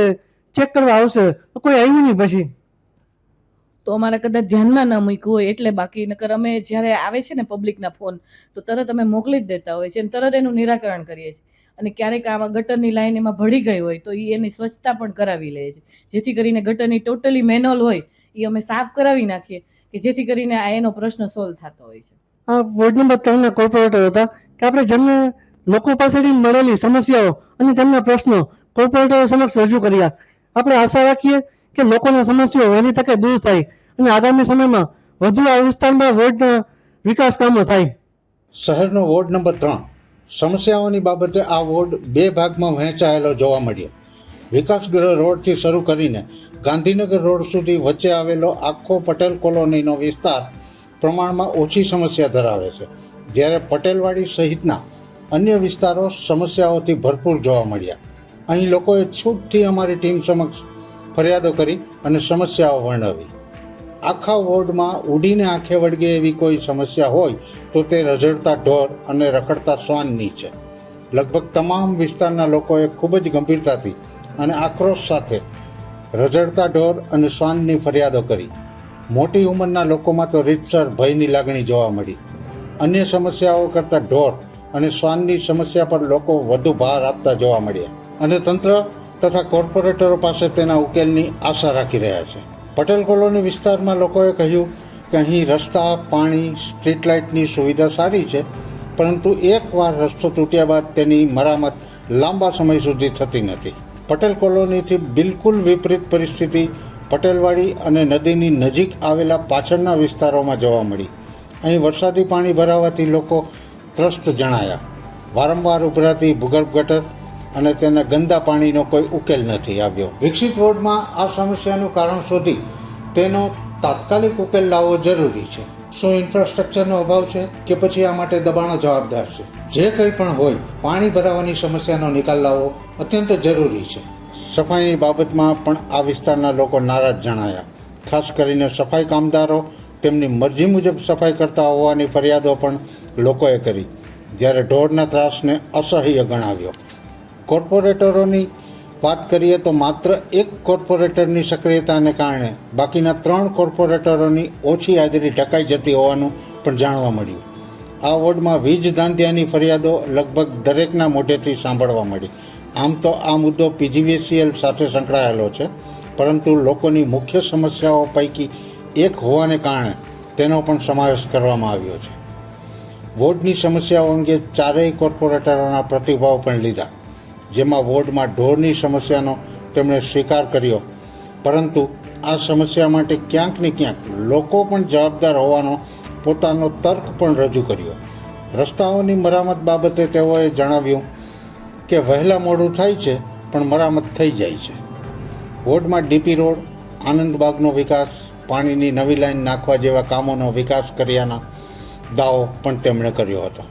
ચેક કરવા આવશે, તો કોઈ આવ્યું નહીં. પછી તો અમારા કદાચ ધ્યાનમાં ન મૂક્યું હોય એટલે. બાકી નકર અમે જ્યારે આવે છે ને પબ્લિકના ફોન તો તરત અમે મોકલી જ દેતા હોય છે અને તરત એનું નિરાકરણ કરીએ છીએ. અને ક્યારેક આમાં ગટરની લાઈન એમાં ભળી ગઈ હોય તો એ એની સ્વચ્છતા પણ કરાવી લે છે, જેથી કરીને ગટરની ટોટલી મેનોલ હોય એ અમે સાફ કરાવી નાખીએ કે જેથી કરીને આ એનો પ્રશ્ન સોલ્વ થતો હોય છે. આ વોર્ડ નંબર 3ના કોર્પોરેટર હતા કે આપણે જેમને લોકો પાસેથી મળેલી સમસ્યાઓ અને તેમના પ્રશ્નો કોર્પોરેટરો સમક્ષ રજૂ કર્યા. આપણે આશા રાખીએ કે લોકોના સમસ્યાઓ વહેલી તકે દૂર થાય અને આગામી સમયમાં વધુ આ વિસ્તારમાં વોર્ડના વિકાસ કામો થાય. શહેરનો વોર્ડ નંબર 3 સમસ્યાઓની બાબતે આ વોર્ડ 2 ભાગમાં વહેંચાયેલો જોવા મળ્યો. વિકાસગૃહ રોડથી શરૂ કરીને ગાંધીનગર રોડ સુધી વચ્ચે આવેલો આખો પટેલ કોલોનીનો વિસ્તાર પ્રમાણમાં ઓછી સમસ્યા ધરાવે છે, જ્યારે પટેલવાડી સહિતના અન્ય વિસ્તારો સમસ્યાઓથી ભરપૂર જોવા મળ્યા. અહીં લોકોએ છૂટથી અમારી ટીમ સમક્ષ ફરિયાદો કરી અને સમસ્યાઓ વર્ણવી. આખા વોર્ડમાં ઉડીને આંખે વળગે એવી કોઈ સમસ્યા હોય તો તે રઝળતા ઢોર અને રખડતા શ્વાનની છે. લગભગ તમામ વિસ્તારના લોકોએ ખૂબ જ ગંભીરતાથી અને આક્રોશ સાથે રઝળતા ઢોર અને શ્વાનની ફરિયાદો કરી. મોટી ઉંમરના લોકોમાં તો રીતસર ભયની લાગણી જોવા મળી. અન્ય સમસ્યાઓ કરતાં ઢોર અને શ્વાનની સમસ્યા પર લોકો વધુ ભાર આપતા જોવા મળ્યા અને તંત્ર તથા કોર્પોરેટરો પાસે તેના ઉકેલની આશા રાખી રહ્યા છે. પટેલ કોલોની વિસ્તારમાં લોકોએ કહ્યું કે અહીં રસ્તા, પાણી, સ્ટ્રીટ લાઇટની સુવિધા સારી છે, પરંતુ એકવાર રસ્તો તૂટ્યા બાદ તેની મરામત લાંબા સમય સુધી થતી નથી. પટેલ કોલોનીથી બિલકુલ વિપરીત પરિસ્થિતિ પટેલવાડી અને નદીની નજીક આવેલા પાછળના વિસ્તારોમાં જોવા મળી. અહીં વરસાદી પાણી ભરાવાથી લોકો ત્રસ્ત જણાયા. વારંવાર ઉભરાતી ભૂગર્ભ ગટર અને તેના ગંદા પાણીનો કોઈ ઉકેલ નથી આવ્યો. વિકસિત વોર્ડમાં આ સમસ્યાનું કારણ શોધી તેનો તાત્કાલિક ઉકેલ લાવવો જરૂરી છે. શું ઇન્ફ્રાસ્ટ્રક્ચરનો અભાવ છે કે પછી આ માટે દબાણો જવાબદાર છે? જે કંઈ પણ હોય, પાણી ભરાવાની સમસ્યાનો નિકાલ લાવવો અત્યંત જરૂરી છે. સફાઈની બાબતમાં પણ આ વિસ્તારના લોકો નારાજ જણાયા. ખાસ કરીને સફાઈ કામદારો તેમની મરજી મુજબ સફાઈ કરતા હોવાની ફરિયાદો પણ લોકોએ કરી, જ્યારે ઢોરના ત્રાસને અસહ્ય ગણાવ્યો. કોર્પોરેટરોની વાત કરીએ તો માત્ર એક કોર્પોરેટરની સક્રિયતાને કારણે બાકીના 3 કોર્પોરેટરોની ઓછી હાજરી ઢકાઈ જતી હોવાનું પણ જાણવા મળ્યું. આ વોર્ડમાં વીજ ધાંધિયાની ફરિયાદો લગભગ દરેકના મોઢેથી સાંભળવા મળી. આમ તો આ મુદ્દો PGVCL સાથે સંકળાયેલો છે, પરંતુ લોકોની મુખ્ય સમસ્યાઓ પૈકી એક હોવાને કારણે તેનો પણ સમાવેશ કરવામાં આવ્યો છે. વોર્ડની સમસ્યાઓ અંગે 4 કોર્પોરેટરોના પ્રતિભાવ પણ લીધા, જેમાં વોર્ડમાં ઢોરની સમસ્યાનો તેમણે સ્વીકાર કર્યો, પરંતુ આ સમસ્યા માટે ક્યાંક ને ક્યાંક લોકો પણ જવાબદાર હોવાનો પોતાનો તર્ક પણ રજૂ કર્યો. રસ્તાઓની મરામત બાબતે તેઓએ જણાવ્યું કે વહેલા મોડું થાય છે પણ મરામત થઈ જાય છે. વોર્ડમાં DP રોડ, આનંદબાગનો વિકાસ, પાણીની નવી લાઈન નાખવા જેવા કામોનો વિકાસ કર્યાના દાવો પણ તેમણે કર્યો હતો.